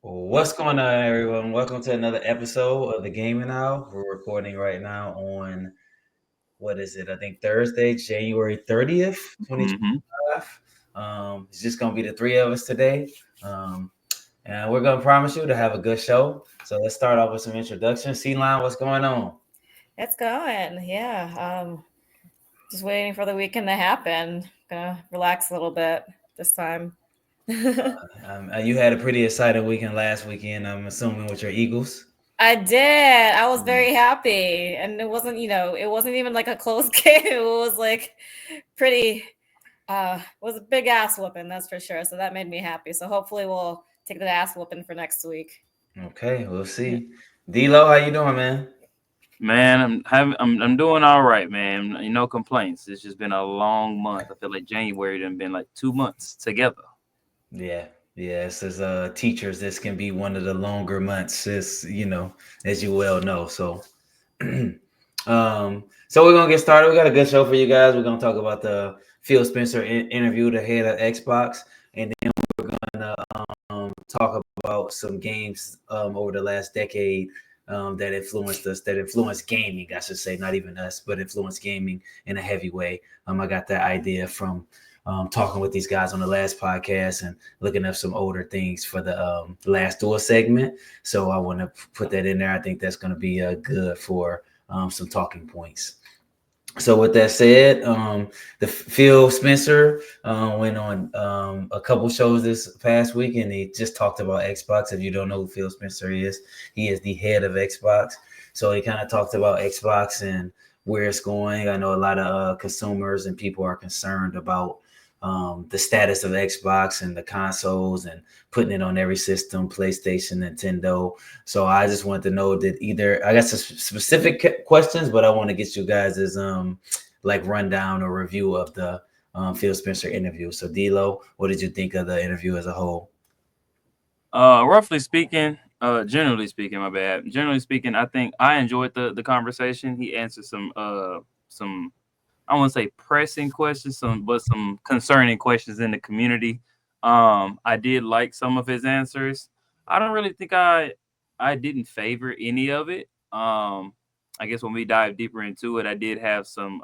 What's going on, everyone? Welcome to another episode of the Gaming Hour. We're recording right now on what is it? I think Thursday, January 30th, hmm 2025. It's just gonna be the three of us today. Um, and we're gonna promise you to have a good show. So let's start off with some introductions. C-Line, what's going on? It's going, yeah. Just waiting for the weekend to happen. Gonna relax a little bit this time. You had a pretty exciting weekend last weekend, I'm assuming, with your Eagles. I did. I was Yeah. very happy, and it wasn't even like a close game. It was like pretty. It was a big ass whooping, that's for sure. So that made me happy. So hopefully we'll take the ass whooping for next week. Okay, we'll Yeah. see. D-Lo, how you doing, man? Man, I'm doing all right, man. No complaints. It's just been a long month. I feel like January done been like 2 months together. Yeah, yes, as teachers, this can be one of the longer months, as you well know. So, so we're gonna get started. We got a good show for you guys. We're gonna talk about the Phil Spencer interview, the head of Xbox, and then we're gonna talk about some games over the last decade that influenced us, that influenced gaming, I should say, not even us, but influenced gaming in a heavy way. I got that idea from talking with these guys on the last podcast and looking up some older things for the last Duel segment. So I want to put that in there. I think that's going to be good for some talking points. So with that said, the Phil Spencer went on a couple shows this past week, and he just talked about Xbox. If you don't know who Phil Spencer is, he is the head of Xbox. So he kind of talked about Xbox and where it's going. I know a lot of consumers and people are concerned about the status of Xbox and the consoles and putting it on every system, PlayStation, Nintendo. So I just wanted to know that either I got some specific questions, but I want to get you guys' like rundown or review of the Phil Spencer interview. So D'Lo, what did you think of the interview as a whole? Roughly speaking, generally speaking, my bad. Generally speaking, I think I enjoyed the conversation. He answered some I won't say pressing questions, some concerning questions in the community. I did like some of his answers. I don't really think I didn't favor any of it. I guess when we dive deeper into it, I did have some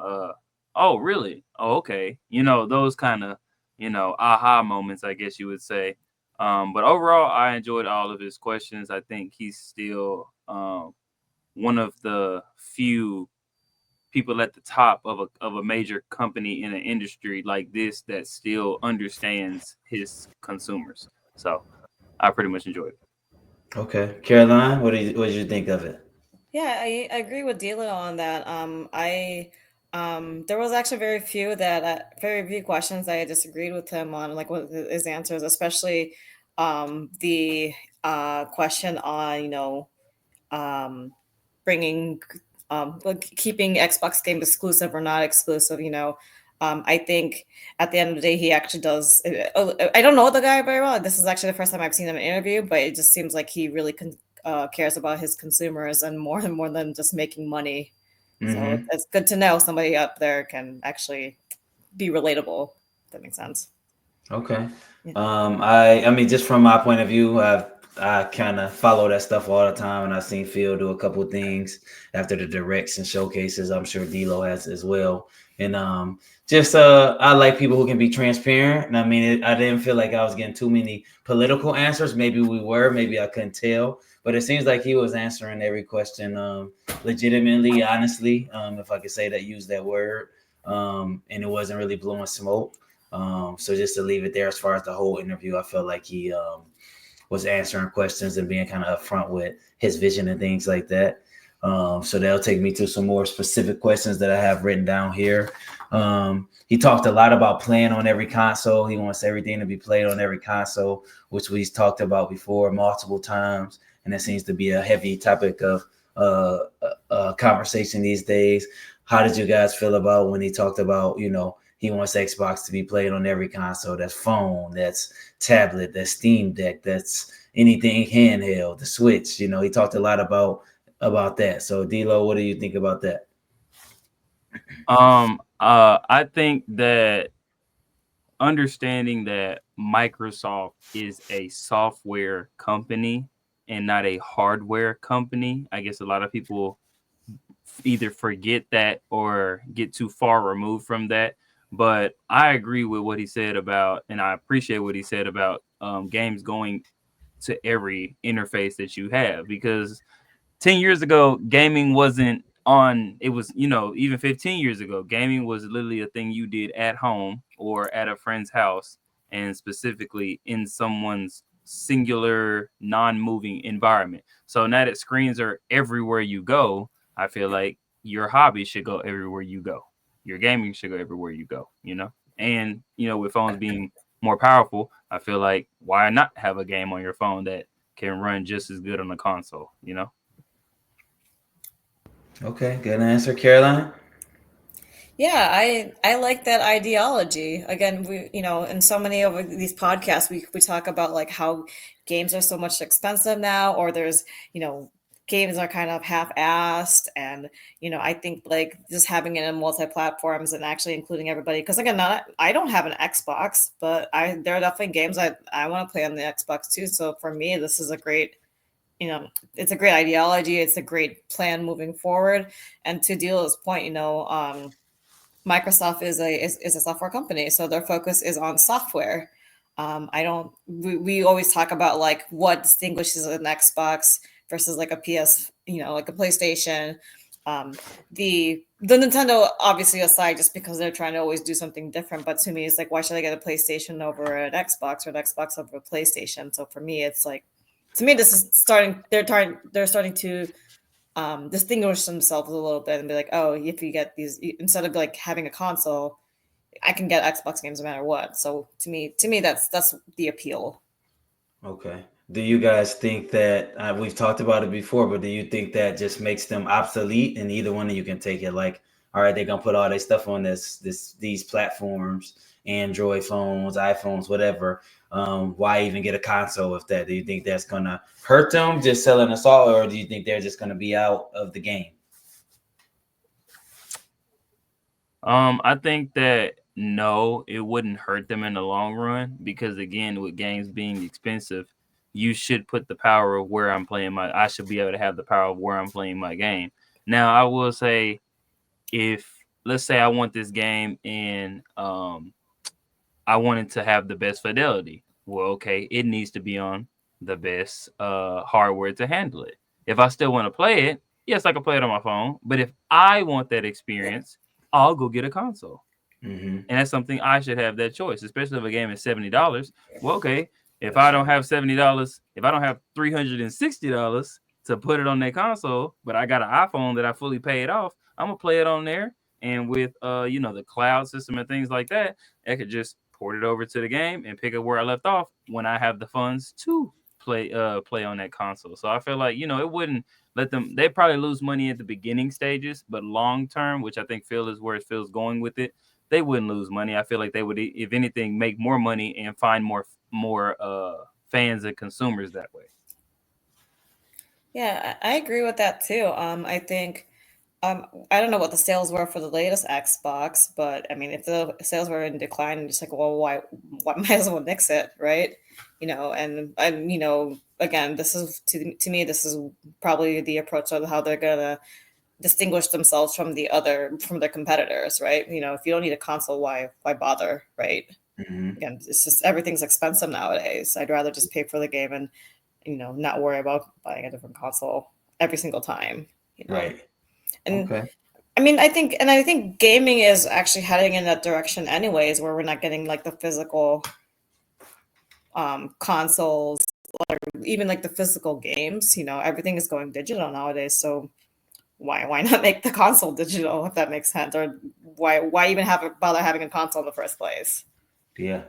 oh really? Oh okay. Those kind of, aha moments, I guess you would say. But overall I enjoyed all of his questions. I think he's still one of the few people at the top of a major company in an industry like this that still understands his consumers. So I pretty much enjoyed it. Okay, Caroline, what did you think of it? Yeah, I agree with Dila on that. I there was actually very few questions I disagreed with him on, like with his answers, especially the question on um bringing like keeping Xbox games exclusive or not exclusive. I think at the end of the day, he actually does. I don't know the guy very well. This is actually the first time I've seen him in an interview, but it just seems like he really cares about his consumers and more than just making money. So Mm-hmm. it's good to know somebody up there can actually be relatable. If that makes sense. Okay. Yeah. I mean, just from my point of view, I kind of follow that stuff all the time, and I've seen Phil do a couple of things after the directs and showcases. I'm sure D'Lo has as well. And just I like people who can be transparent. And I mean, I didn't feel like I was getting too many political answers. Maybe we were, maybe I couldn't tell, but it seems like he was answering every question legitimately, honestly, if I could say that, use that word. And it wasn't really blowing smoke. So just to leave it there, as far as the whole interview, I felt like he was answering questions and being kind of upfront with his vision and things like that. So that'll take me to some more specific questions that I have written down here. He talked a lot about playing on every console. He wants everything to be played on every console, which we've talked about before multiple times, and that seems to be a heavy topic of conversation these days. How did you guys feel about when he talked about, he wants Xbox to be played on every console? That's phone, that's tablet, that's Steam Deck, that's anything handheld, the Switch. He talked a lot about that. So, D'Lo, what do you think about that? I think that understanding that Microsoft is a software company and not a hardware company. I guess a lot of people either forget that or get too far removed from that. But I agree with what he said about, and I appreciate what he said about games going to every interface that you have, because 10 years ago, gaming wasn't on, it was, even 15 years ago, gaming was literally a thing you did at home or at a friend's house, and specifically in someone's singular, non moving environment. So now that screens are everywhere you go, I feel like your hobby should go everywhere you go. Your gaming should go everywhere you go, And, with phones being more powerful, I feel like why not have a game on your phone that can run just as good on the console? Okay, good answer, Caroline. Yeah, I like that ideology. Again, we in so many of these podcasts we talk about like how games are so much expensive now, or there's games are kind of half-assed, and I think like just having it in multi-platforms and actually including everybody. Because again, not I don't have an Xbox, but there are definitely games I want to play on the Xbox too. So for me, this is a great it's a great ideology. It's a great plan moving forward. And to Deal's point, Microsoft is a software company, so their focus is on software. I don't. We always talk about like what distinguishes an Xbox versus like a PS, like a PlayStation. The Nintendo obviously aside, just because they're trying to always do something different. But to me, it's like, why should I get a PlayStation over an Xbox or an Xbox over a PlayStation? So for me, it's like, to me, this is starting. They're starting to distinguish themselves a little bit and be like, oh, if you get these, instead of like having a console, I can get Xbox games no matter what. So to me, that's the appeal. Okay. Do you guys think that we've talked about it before, but do you think that just makes them obsolete and either one of you can take it? Like, all right, they're gonna put all their stuff on these platforms, Android phones, iPhones, whatever. Why even get a console with that? Do you think that's gonna hurt them just selling us all, or do you think they're just gonna be out of the game? I think that no, it wouldn't hurt them in the long run, because again, with games being expensive, you should put the power of where I should be able to have the power of where I'm playing my game. Now, I will say, if let's say I want this game and I wanted to have the best fidelity. Well, okay, it needs to be on the best hardware to handle it. If I still want to play it, yes, I can play it on my phone. But if I want that experience, I'll go get a console. Mm-hmm. And that's something I should have that choice, especially if a game is $70. Well, okay, if That's I don't right. have $70, if I don't have $360 to put it on that console, but I got an iPhone that I fully paid off, I'm gonna play it on there. And with the cloud system and things like that, I could just port it over to the game and pick up where I left off when I have the funds to play on that console. So I feel like, it wouldn't let them, they probably lose money at the beginning stages, but long term, which I think Phil is where Phil's going with it, they wouldn't lose money. I feel like they would, if anything, make more money and find more fans and consumers that way. Yeah, I agree with that too. I think I don't know what the sales were for the latest Xbox, but I mean, if the sales were in decline, I'm just like, well, why might as well nix it, right? And again, this is to me, this is probably the approach of how they're gonna distinguish themselves from their competitors, right? If you don't need a console, why bother, right? Mm-hmm. Again, it's just everything's expensive nowadays. I'd rather just pay for the game and not worry about buying a different console every single time. Right. And Okay. I think gaming is actually heading in that direction anyways, where we're not getting like the physical consoles or even like the physical games. Everything is going digital nowadays. So why not make the console digital, if that makes sense? Or why even bother having a console in the first place? Yeah.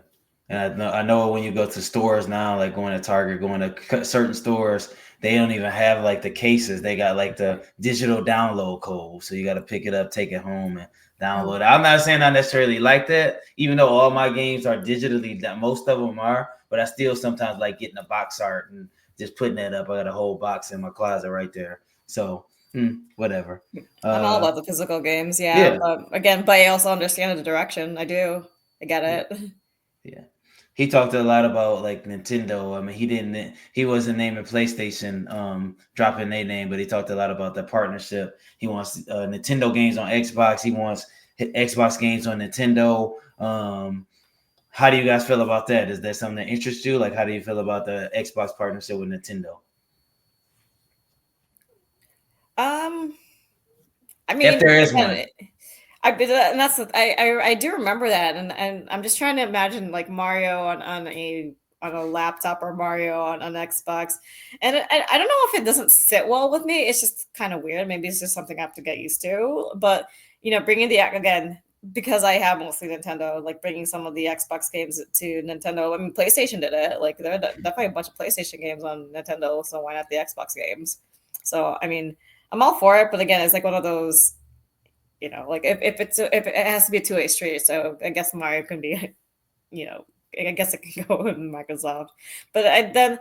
And I know when you go to stores now, like going to Target, going to certain stores, they don't even have like the cases. They got like the digital download code. So you got to pick it up, take it home, and download it. I'm not saying I necessarily like that, even though all my games are digitally, that most of them are, but I still sometimes like getting a box art and just putting that up. I got a whole box in my closet right there. So, whatever. I'm all Uh, about the physical games, yeah. yeah. But again, but I also understand the direction. I do. I get Yeah. it. Yeah. he talked a lot about like Nintendo. I mean, he wasn't naming PlayStation, dropping their name, but he talked a lot about the partnership. He wants Nintendo games on Xbox. He wants Xbox games on Nintendo. How do you guys feel about that? Is that something that interests you? Like, how do you feel about the Xbox partnership with Nintendo? I If mean, there is again, one. and I do remember that, and I'm just trying to imagine like Mario on a laptop or Mario on an Xbox, and I don't know if it doesn't sit well with me. It's just kind of weird. Maybe it's just something I have to get used to. But bringing the again because I have mostly Nintendo, like bringing some of the Xbox games to Nintendo. I mean, PlayStation did it. Like there are definitely a bunch of PlayStation games on Nintendo, so why not the Xbox games? So I mean, I'm all for it, but again, it's like one of those like if it has to be a two-way street, so I guess Mario can be, I guess it can go with Microsoft, but then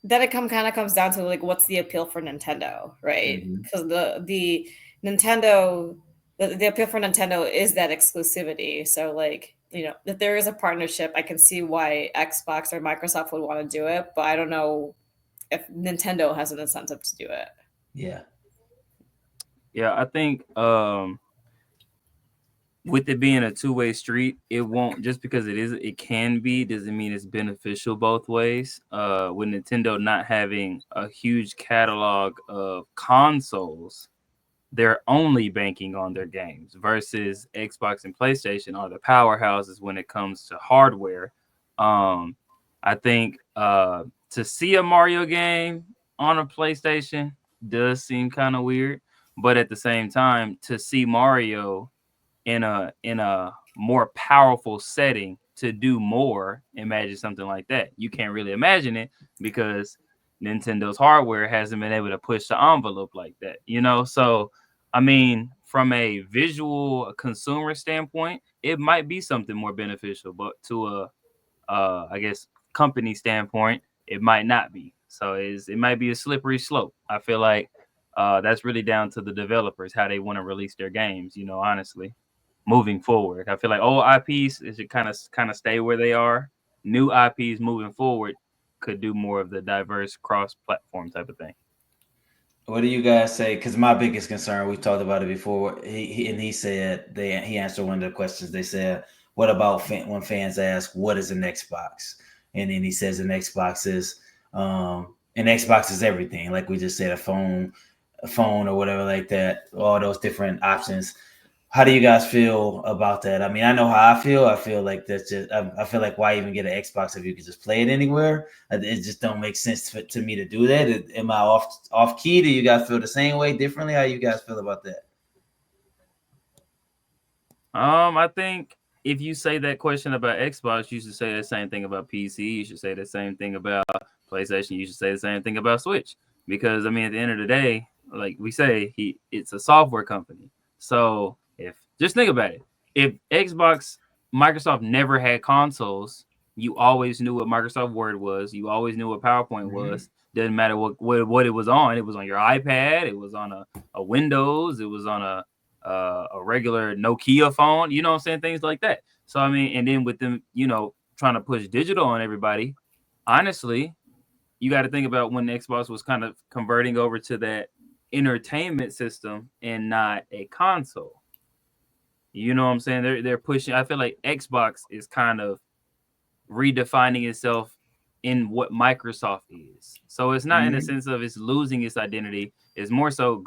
it kind of comes down to like what's the appeal for Nintendo, right? Mm-hmm. Because the Nintendo the appeal for Nintendo is that exclusivity. So like if there is a partnership, I can see why Xbox or Microsoft would want to do it, but I don't know if Nintendo has an incentive to do it. Yeah. Yeah, I think with it being a two-way street, it won't just because it can be doesn't mean it's beneficial both ways. With Nintendo not having a huge catalog of consoles, they're only banking on their games versus Xbox and PlayStation are the powerhouses when it comes to hardware. I think to see a Mario game on a PlayStation does seem kind of weird, but at the same time, to see Mario in a more powerful setting to do more, imagine something like that. You can't really imagine it because Nintendo's hardware hasn't been able to push the envelope like that, So, I mean, from a visual consumer standpoint, it might be something more beneficial, but to I guess, company standpoint, it might not be. So it might be a slippery slope. I feel like that's really down to the developers how they want to release their games. Honestly, moving forward, I feel like old IPs it should kind of stay where they are. New IPs moving forward could do more of the diverse cross-platform type of thing. What do you guys say? Because my biggest concern, we talked about it before. He said he answered one of the questions. They said, "What about when fans ask what is an Xbox?" And then he says an Xbox is everything. Like we just said, a phone or whatever like that. All those different options. How do you guys feel about that? I mean, I know how I feel. I feel like that's just. I feel like why even get an Xbox if you could just play it anywhere? It just don't make sense to me to do that. Am I off key? Do you guys feel the same way? Differently? How you guys feel about that? I think if you say that question about Xbox, you should say the same thing about PC. You should say the same thing about PlayStation. You should say the same thing about Switch. Because I mean, at the end of the day, like we say, it's a software company. So if just think about it, if Microsoft never had consoles, you always knew what Microsoft Word was. You always knew what PowerPoint was. Doesn't matter what it was on. It was on your iPad. It was on a Windows. It was on a regular Nokia phone, you know what I'm saying? Things like that. So, I mean, and then with them, trying to push digital on everybody, honestly, you got to think about when Xbox was kind of converting over to that entertainment system and not a console. You know what I'm saying? They're pushing. I feel like Xbox is kind of redefining itself in what Microsoft is. So it's not in the sense of it's losing its identity. It's more so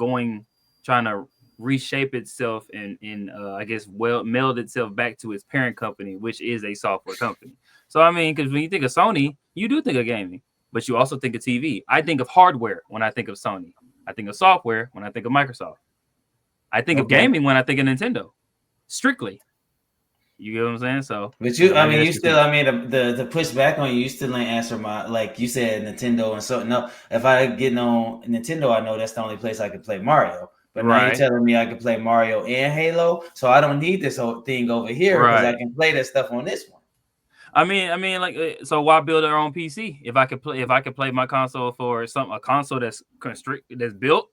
trying to reshape itself and I guess meld itself back to its parent company, which is a software company. So I mean, because when you think of Sony, you do think of gaming, but you also think of TV. I think of hardware when I think of Sony. I think of software when I think of Microsoft. I think of Okay. gaming when I think of Nintendo. Strictly. You get what I'm saying? So, But you, I maybe mean, that's you just still, me. I mean, the push back on you, you still ain't answer my, like you said, Nintendo and so, no, if I get on Nintendo, I know that's the only place I could play Mario. But now you're Right. telling me I can play Mario and Halo, so I don't need this whole thing over here because I Right. can play that stuff on this one. I mean, like, so why build our own PC if I could play my console for a console that's that's built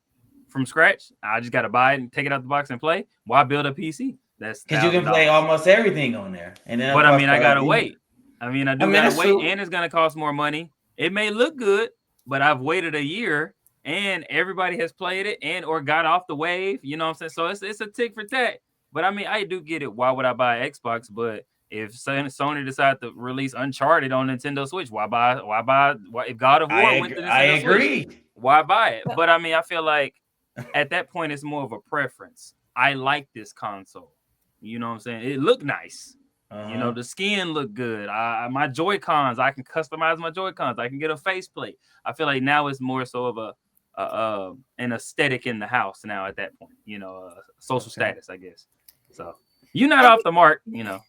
from scratch? I just got to buy it and take it out the box and play. Why build a PC? That's Because you can play $1,000. almost everything on there, and then But I cost mean, I gotta even. wait. I mean, I do gotta wait, and it's gonna cost more money. It may look good, but I've waited a year, and everybody has played it and or got off the wave. You know what I'm saying? So it's a tick for tack. But I mean, I do get it. Why would I buy Xbox? But if Sony decided to release Uncharted on Nintendo Switch, why buy? If God of War went to I Nintendo agree. Switch, why buy it? But I mean, I feel like at that point, it's more of a preference. I like this console. You know what I'm saying? It looked nice. You know, the skin looked good. My Joy-Cons, I can customize my Joy-Cons. I can get a faceplate. I feel like now it's more so of an aesthetic in the house now at that point. You know, social status, I guess. So you're not off the mark. You know.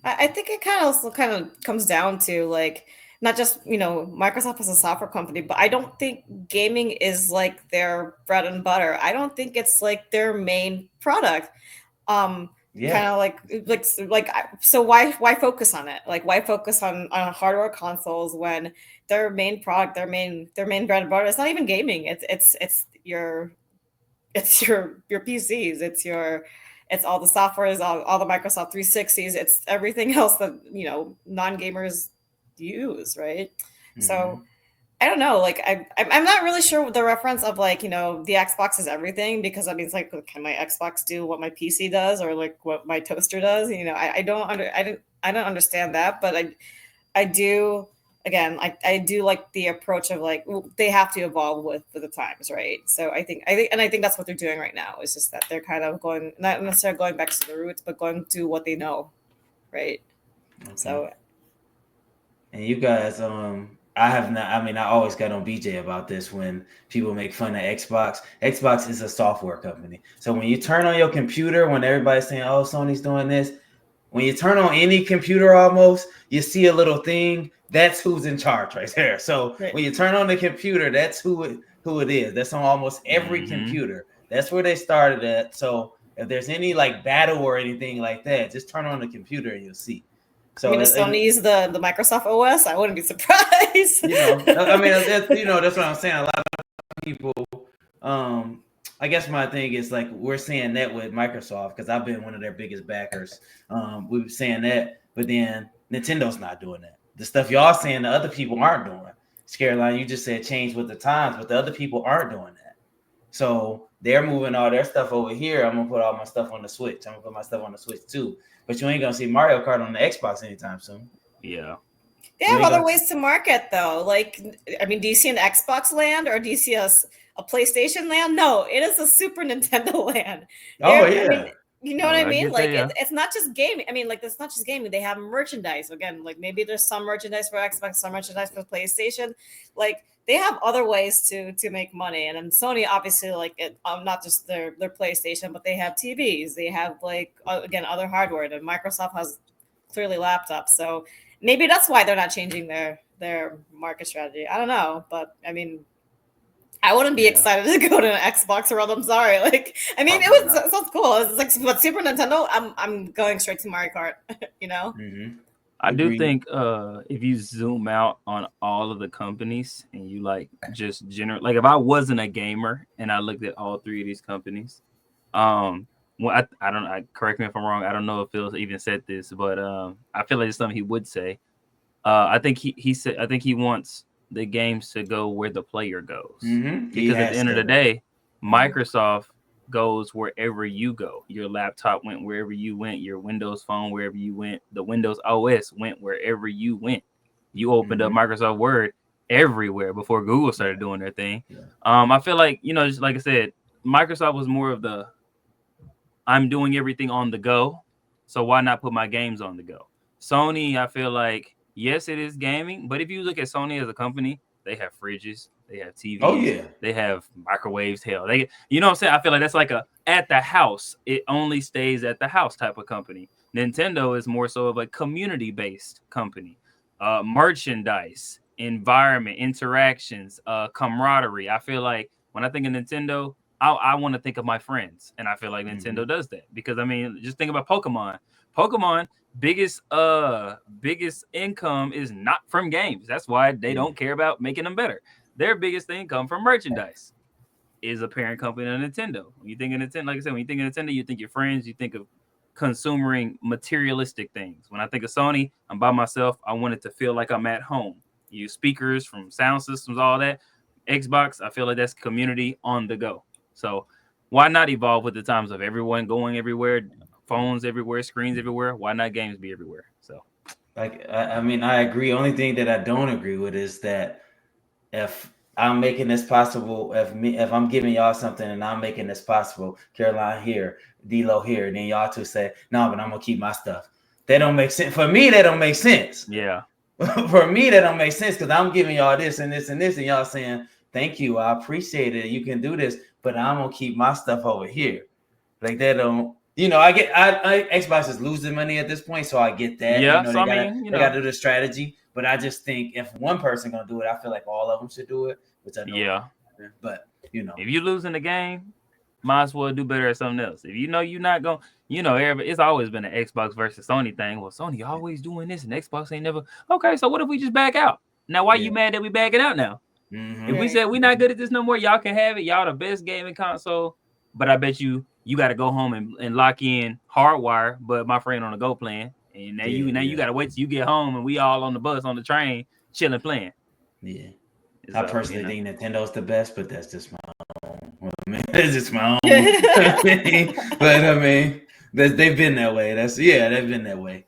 I think it kind of comes down to like not just Microsoft as a software company, but I don't think gaming is like their bread and butter. I don't think it's like their main product. Kind of so why focus on it? Like why focus on hardware consoles when their main product, their main bread and butter, it's not even gaming. It's your PCs, it's all the softwares, all the Microsoft 360s, it's everything else that non-gamers use, right? So I don't know, like I'm not really sure the reference of like the Xbox is everything, because I mean it's like, can my Xbox do what my PC does, or like what my toaster does? I don't understand that, but I do. Again, I do like the approach of like they have to evolve with the times, right? So I think that's what they're doing right now. Is just that they're kind of going, not necessarily going back to the roots, but going to what they know, right? Okay. So, and you guys, I have not. I mean, I always got on BJ about this when people make fun of Xbox. Xbox is a software company, so when you turn on your computer, when everybody's saying, "Oh, Sony's doing this," when you turn on any computer, almost you see a little thing. That's who's in charge right there. So when you turn on the computer, that's who it is. That's on almost every computer. That's where they started at. So if there's any like battle or anything like that, just turn on the computer and you'll see. So if Sony use the Microsoft OS, I wouldn't be surprised. I mean, that's what I'm saying. A lot of people, I guess my thing is like we're saying that with Microsoft because I've been one of their biggest backers. We were saying that, but then Nintendo's not doing that. The stuff y'all saying the other people aren't doing. Caroline, you just said change with the times, but the other people aren't doing that. So they're moving all their stuff over here. I'm gonna put all my stuff on the Switch. I'm gonna put my stuff on the Switch too. But you ain't gonna see Mario Kart on the Xbox anytime soon. Yeah. They have other ways to market though. Like, I mean, do you see an Xbox land or do you see a PlayStation land? No, it is a Super Nintendo land. Oh yeah. I mean, you know what I mean? Like, yeah. it's not just gaming. I mean, like, it's not just gaming. They have merchandise. Again, like maybe there's some merchandise for Xbox, some merchandise for PlayStation. Like, they have other ways to make money. And then Sony, obviously, like, not just their PlayStation, but they have TVs. They have like again other hardware. And Microsoft has clearly laptops. So maybe that's why they're not changing their market strategy. I don't know, but I mean, I wouldn't be excited to go to an Xbox world. I'm sorry. Like, I mean, it sounds cool. It's like, but Super Nintendo, I'm going straight to Mario Kart. I do think if you zoom out on all of the companies and you like just like if I wasn't a gamer and I looked at all three of these companies, well, I don't. Correct me if I'm wrong. I don't know if Phil even said this, but I feel like it's something he would say. I think he said. I think he wants the games to go where the player goes, because at the end of the day, Microsoft goes wherever you go. Your laptop went wherever you went. Your Windows phone wherever you went. The Windows OS went wherever you went. You opened up Microsoft Word everywhere before Google started doing their thing. I feel like just like I said, Microsoft was more of the I'm doing everything on the go, so why not put my games on the go? Sony, I feel like, yes, it is gaming, but if you look at Sony as a company, they have fridges, they have TVs, they have microwaves. Hell, you know what I'm saying? I feel like that's like a at the house. It only stays at the house type of company. Nintendo is more so of a community-based company. Merchandise, environment, interactions, camaraderie. I feel like when I think of Nintendo, I want to think of my friends, and I feel like Nintendo does that because I mean, just think about Pokemon. Pokemon biggest income is not from games. That's why they don't care about making them better. Their biggest thing come from merchandise. Is a parent company of Nintendo. When you think of Nintendo, like I said, when you think of Nintendo, you think your friends, you think of consuming materialistic things. When I think of Sony, I'm by myself. I want it to feel like I'm at home. You use speakers from sound systems, all that. Xbox, I feel like that's community on the go. So why not evolve with the times of everyone going everywhere, phones everywhere, screens everywhere? Why not games be everywhere? So Like, I mean, I agree. Only thing that I don't agree with is that if I'm making this possible, if I'm giving y'all something and I'm making this possible, Caroline here, D'Lo here, and then y'all two say, no, but I'm gonna keep my stuff. That don't make sense. For me, that don't make sense. yeah. For me, that don't make sense because I'm giving y'all this and this and this, and y'all saying, thank you, I appreciate it. You can do this, but I'm gonna keep my stuff over here. Like that don't, I Xbox is losing money at this point, so I get that. Yeah. They So I gotta mean, they gotta do the strategy. But I just think if one person gonna do it, I feel like all of them should do it, which I know. yeah. But If you're losing the game, might as well do better at something else. If you know you're not going, everybody, it's always been an Xbox versus Sony thing. Well, Sony always doing this and Xbox ain't never. Okay, so what if we just back out? Now, why you mad that we backing out now? If we said we not good at this no more, y'all can have it. Y'all the best gaming console, but I bet you got to go home and lock in Hardwire. But my friend on the go playing, and now you got to wait till you get home and we all on the bus on the train chilling playing. Yeah. So, I personally think Nintendo's the best, but that's just my own. It's just my own. But I mean, they've been that way. They've been that way.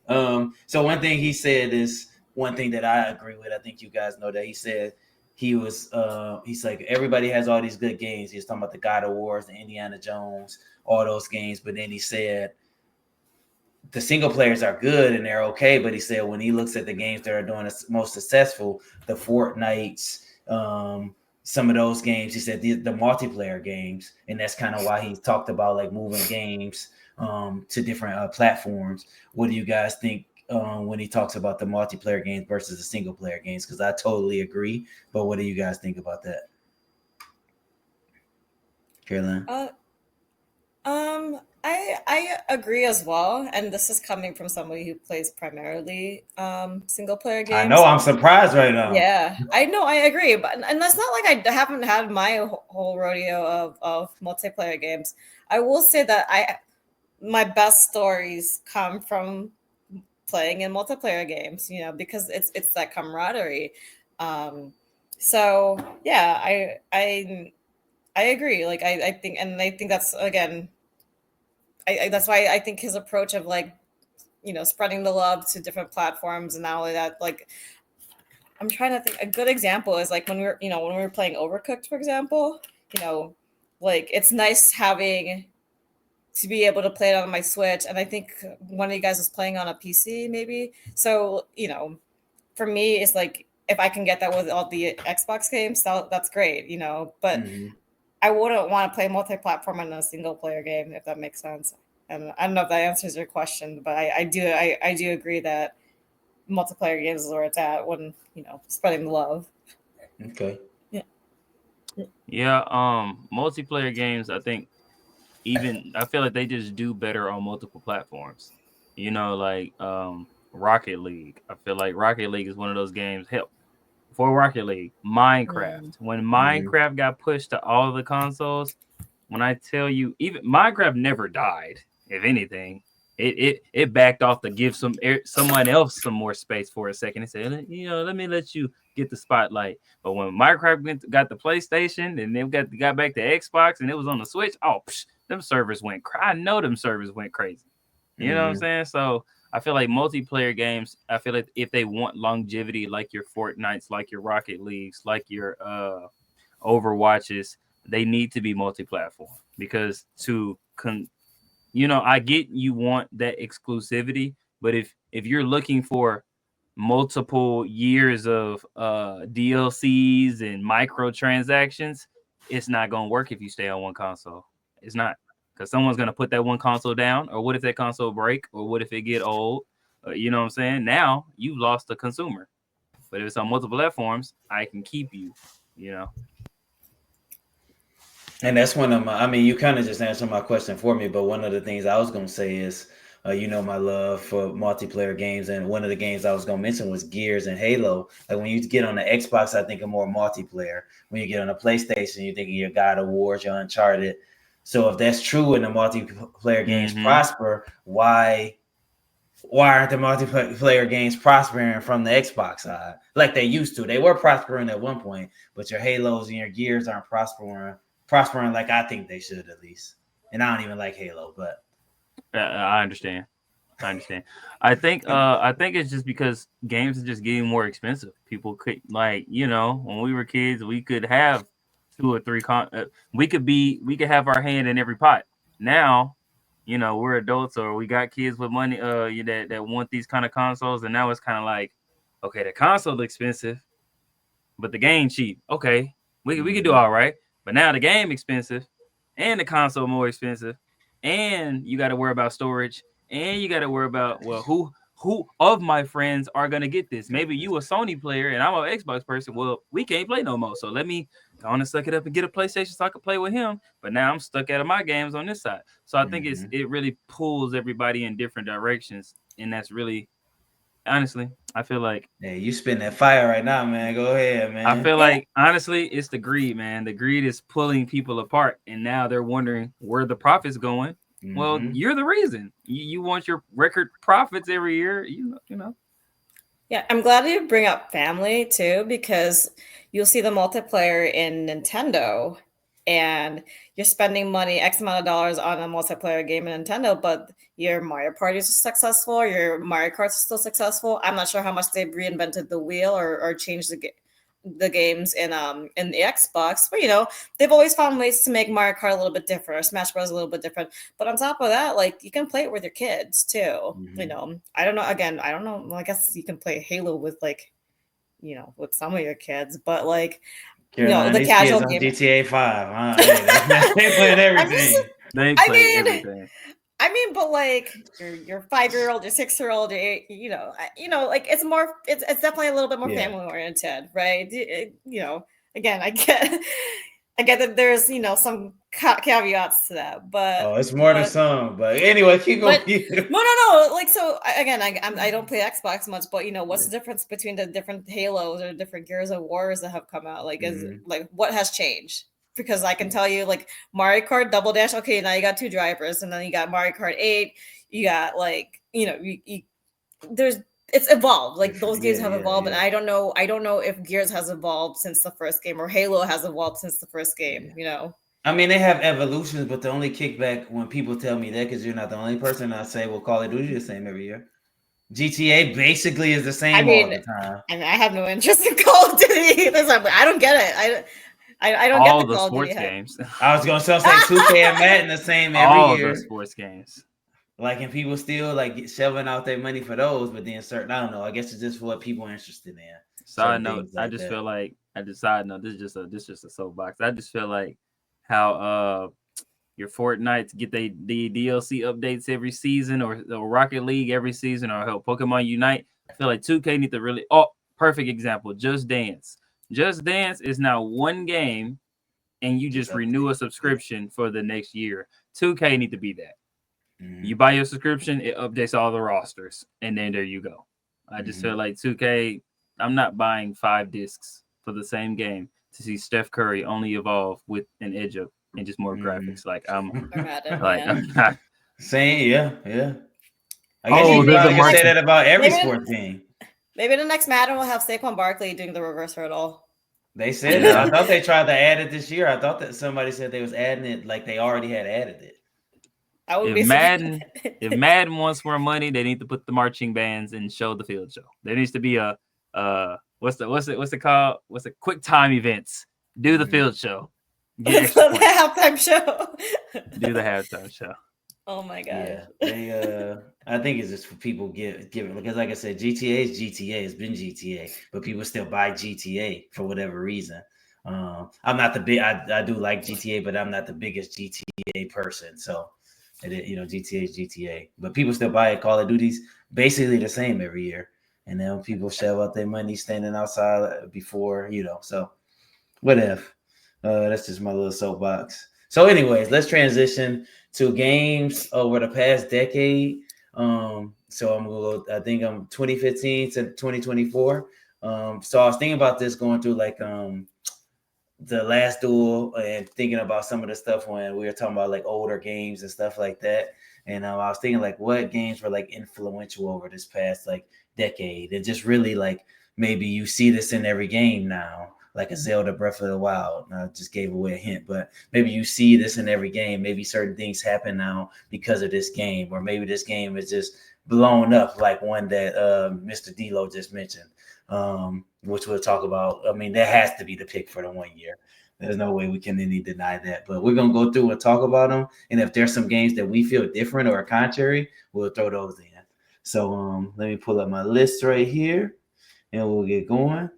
So one thing he said is one thing that I agree with. I think you guys know that he said he's like everybody has all these good games. He's talking about the God of Wars, the Indiana Jones, all those games. But then he said the single players are good and they're okay. But he said when he looks at the games that are doing the most successful, the Fortnites, some of those games, he said the multiplayer games, and that's kind of why he talked about like moving games to different platforms. What do you guys think when he talks about the multiplayer games versus the single player games? Because I totally agree, but what do you guys think about that, Caroline? I agree as well, and this is coming from somebody who plays primarily single player games. I know I'm surprised right now. Yeah, I know, I agree, but and that's not like I haven't had my whole rodeo of multiplayer games. I will say that my best stories come from playing in multiplayer games, because it's that camaraderie. So yeah, I agree. Like I think, and I think that's again. That's why I think his approach of like, spreading the love to different platforms, and not only that, like, I'm trying to think. A good example is like when we were playing Overcooked, for example. Like it's nice having to be able to play it on my Switch, and I think one of you guys was playing on a PC, maybe. So for me, it's like if I can get that with all the Xbox games, that's great, But I wouldn't want to play multi-platform in a single player game, if that makes sense. And I don't know if that answers your question, but I do agree that multiplayer games is where it's at when, spreading the love. Okay. Yeah. Multiplayer games, I think I feel like they just do better on multiple platforms. Like Rocket League. I feel like Rocket League is one of those games. Hell, for Rocket League, Minecraft. When Minecraft got pushed to all of the consoles, when I tell you, even Minecraft never died. If anything, it backed off to give someone else some more space for a second and said, let me let you get the spotlight. But when Minecraft got the PlayStation and then got back to Xbox and it was on the Switch, them servers went. I know them servers went crazy. You know what I'm saying? So I feel like multiplayer games, I feel like if they want longevity, like your Fortnites, like your Rocket Leagues, like your Overwatches, they need to be multi-platform because I get you want that exclusivity, but if you're looking for multiple years of DLCs and microtransactions, it's not going to work if you stay on one console. It's not. Because someone's going to put that one console down, or what if that console break, or what if it get old? You know what I'm saying? Now you've lost the consumer. But if it's on multiple platforms, I can keep you, And that's one of my, you kind of just answered my question for me, but one of the things I was going to say is, my love for multiplayer games. And one of the games I was going to mention was Gears and Halo. Like when you get on the Xbox, I think of more multiplayer. When you get on the PlayStation, you think of your God of Wars, your Uncharted. So if that's true and the multiplayer games Mhm. prosper, why aren't the multiplayer games prospering from the Xbox side like they used to? They were prospering at one point, but your Halos and your Gears aren't prospering like I think they should at least. And I don't even like Halo, but I understand. I think it's just because games are just getting more expensive. People could when we were kids, we could have two or three we could have our hand in every pot. Now, we're adults or we got kids with money that want these kind of consoles, and now it's kind of like, okay, the console expensive, but the game cheap. Okay, we could do all right, but now the game expensive, and the console more expensive, and you got to worry about storage, and you got to worry about who of my friends are gonna get this. Maybe you a Sony player and I'm an Xbox person. Well, we can't play no more, so let me go on and suck it up and get a PlayStation so I can play with him. But now I'm stuck out of my games on this side, so I think it really pulls everybody in different directions, and that's really honestly, I feel like. yeah, you spin that fire right now, man. Go ahead, man. I feel like honestly, it's the greed, man. The greed is pulling people apart, and now they're wondering where the profits going. Well, you're the reason. You want your record profits every year. You know. Yeah, I'm glad you bring up family too, because you'll see the multiplayer in Nintendo and you're spending money, X amount of dollars on a multiplayer game in Nintendo, but your Mario Party is successful, your Mario Kart is still successful. I'm not sure how much they've reinvented the wheel or changed the games in the Xbox, but they've always found ways to make Mario Kart a little bit different or Smash Bros a little bit different. But on top of that, like you can play it with your kids too. I don't know. Again, I don't know. Well, I guess you can play Halo with with some of your kids, but like Carolina, the these casual kids on game. GTA 5, huh? Hey, they playing everything. They I play mean, everything. but like your 5-year-old, your 6-year-old, like it's definitely a little bit more Yeah. family oriented, right? Again, I get that there's some caveats to that, but It's more than some. But anyway, keep going. no. Like so, again, I don't play Xbox much, but what's the difference between the different Halos or different Gears of Wars that have come out? Like, is like what has changed? Because I can tell you, like Mario Kart Double Dash. Okay, now you got 2 drivers, and then you got Mario Kart 8. You got like there's it's evolved. Like those games have evolved, and I don't know if Gears has evolved since the first game or Halo has evolved since the first game. I mean, they have evolutions, but the only kickback when people tell me that, because you're not the only person, I say, well, Call of Duty is the same every year. GTA basically is the same all the time. And I have no interest in Call of Duty. I don't get it. I don't all get the Call of Duty sports games. I was going to say 2K and Madden the same every all year. the sports games. Like, and people still like shelling out their money for those, but then certain, I don't know. I guess it's just what people are interested in. Side note, I just feel like side note, this is just a soapbox. I just feel like how your Fortnite get the DLC updates every season, or Rocket League every season, or hell, Pokemon Unite. I feel like 2K need to really perfect example. Just Dance. Just Dance is now one game, and you just renew a subscription for the next year. 2K need to be that. You buy your subscription, it updates all the rosters, and then there you go. I just feel like 2K. I'm not buying 5 discs for the same game to see Steph Curry only evolve with an edge up and just more graphics. Like I'm not saying, yeah. I guess you can say that about every sports game. Maybe the next Madden will have Saquon Barkley doing the reverse hurdle. They said that. I thought they tried to add it this year. I thought that somebody said they was adding it, like they already had added it. If Madden wants more money, they need to put the marching bands and show the field show. There needs to be a what's it called? What's the quick time events? Do the field show. Get the halftime show. Do the halftime show. Oh my god. Yeah, I think it's just for people give it, because like I said, GTA is GTA. It's been GTA, but people still buy GTA for whatever reason. I'm not the big. I do like GTA, but I'm not the biggest GTA person. So, GTA is GTA, but people still buy it. Call of Duty's basically the same every year, and then people shell out their money standing outside before, So, whatever. That's just my little soapbox. So, anyways, let's transition to games over the past decade. So I'm gonna go, I think I'm 2015 to 2024. So I was thinking about this going through like the last duel and thinking about some of the stuff when we were talking about like older games and stuff like that. And I was thinking like what games were like influential over this past like decade, and just really like maybe you see this in every game now, like a Zelda Breath of the Wild. I just gave away a hint, but maybe you see this in every game. Maybe certain things happen now because of this game, or maybe this game is just blown up, like one that Mr. D'Lo just mentioned, which we'll talk about. I mean, that has to be the pick for the 1 year. There's no way we can any deny that. But we're gonna go through and talk about them, and if there's some games that we feel different or contrary, we'll throw those in. So let me pull up my list right here, and we'll get going.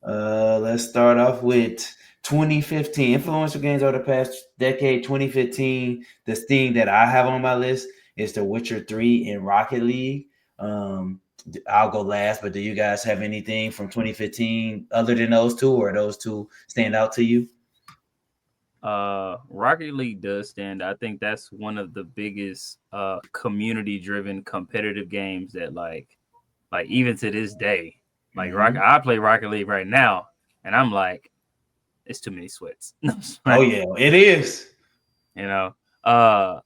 Let's start off with 2015 influential games over the past decade. 2015, the thing that I have on my list is The Witcher 3 and Rocket League. I'll go last, but do you guys have anything from 2015 other than those two, or those two stand out to you? Rocket League does stand. I think that's one of the biggest community driven competitive games that like even to this day. Like I play Rocket League right now, and I'm like, it's too many sweats. Oh yeah, it is. You know,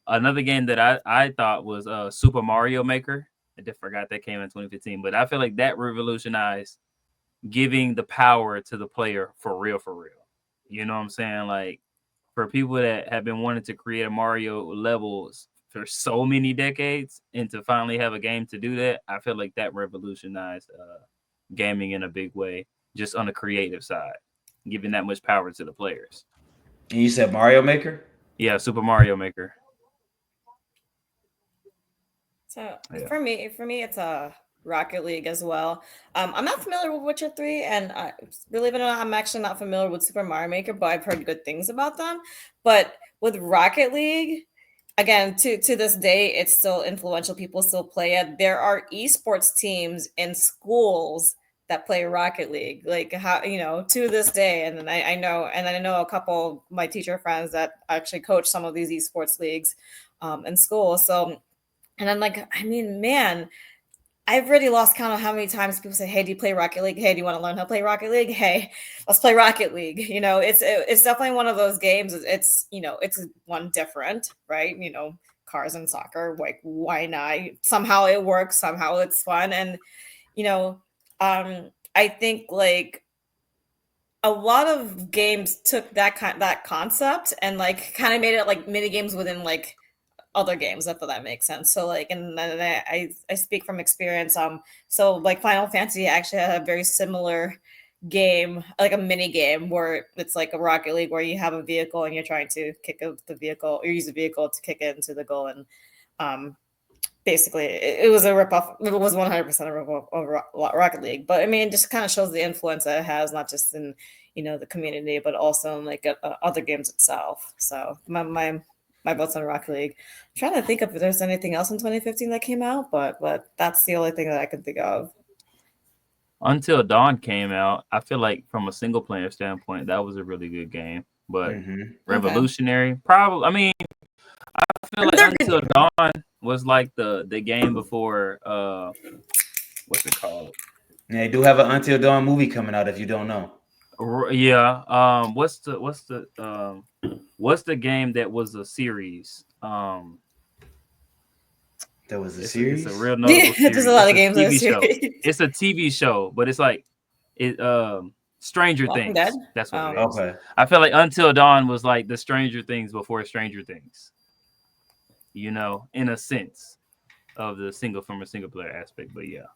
another game that I thought was Super Mario Maker. I just forgot that came in 2015, but I feel like that revolutionized giving the power to the player for real, for real. You know what I'm saying? Like for people that have been wanting to create a Mario levels for so many decades, and to finally have a game to do that, I feel like that revolutionized gaming in a big way, just on the creative side, giving that much power to the players. And you said Mario Maker? Yeah, Super Mario Maker. So for me, it's a Rocket League as well. I'm not familiar with Witcher 3, and believe it or not, I'm actually not familiar with Super Mario Maker, but I've heard good things about them. But with Rocket League, again, to this day, it's still influential. People still play it. There are esports teams in schools that play Rocket League, like how to this day. And I know a couple of my teacher friends that actually coach some of these esports leagues in school. So, and I'm like, I mean, man, I've already lost count of how many times people say, "Hey, do you play Rocket League? Hey, do you want to learn how to play Rocket League? Hey, let's play Rocket League." It's definitely one of those games. It's one different, right? Cars and soccer. Like, why not? Somehow it works. Somehow it's fun, and I think like a lot of games took that concept and like kind of made it like mini games within like other games, if that makes sense. So like, and I speak from experience. So like Final Fantasy actually had a very similar game, like a mini game where it's like a Rocket League where you have a vehicle and you're trying to kick the vehicle or use the vehicle to kick it into the goal. And basically it was a ripoff. It was 100% a ripoff of Rocket League. But I mean, it just kind of shows the influence that it has, not just in the community, but also in like other games itself. So my vote's on Rocket League. I'm trying to think if there's anything else in 2015 that came out, but that's the only thing that I can think of. Until Dawn came out, I feel like from a single player standpoint, that was a really good game. But revolutionary, probably. I mean, I feel like Until Dawn was like the game before. What's it called? Yeah, they do have an Until Dawn movie coming out. If you don't know. Yeah. What's the game that was a series? That was a series. It's a real notable series. There's a lot of games. TV show. It's a TV show, but it's like Stranger Walking Things. Dead? That's what it is. Okay. I feel like Until Dawn was like the Stranger Things before Stranger Things. In a sense of the single player aspect. But yeah,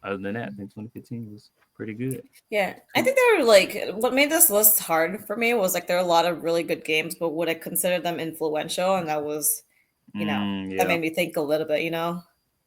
other than that, I think 2015 was pretty good. Yeah, I think they were like what made this list hard for me was like there are a lot of really good games, but would I consider them influential? And that was, that made me think a little bit.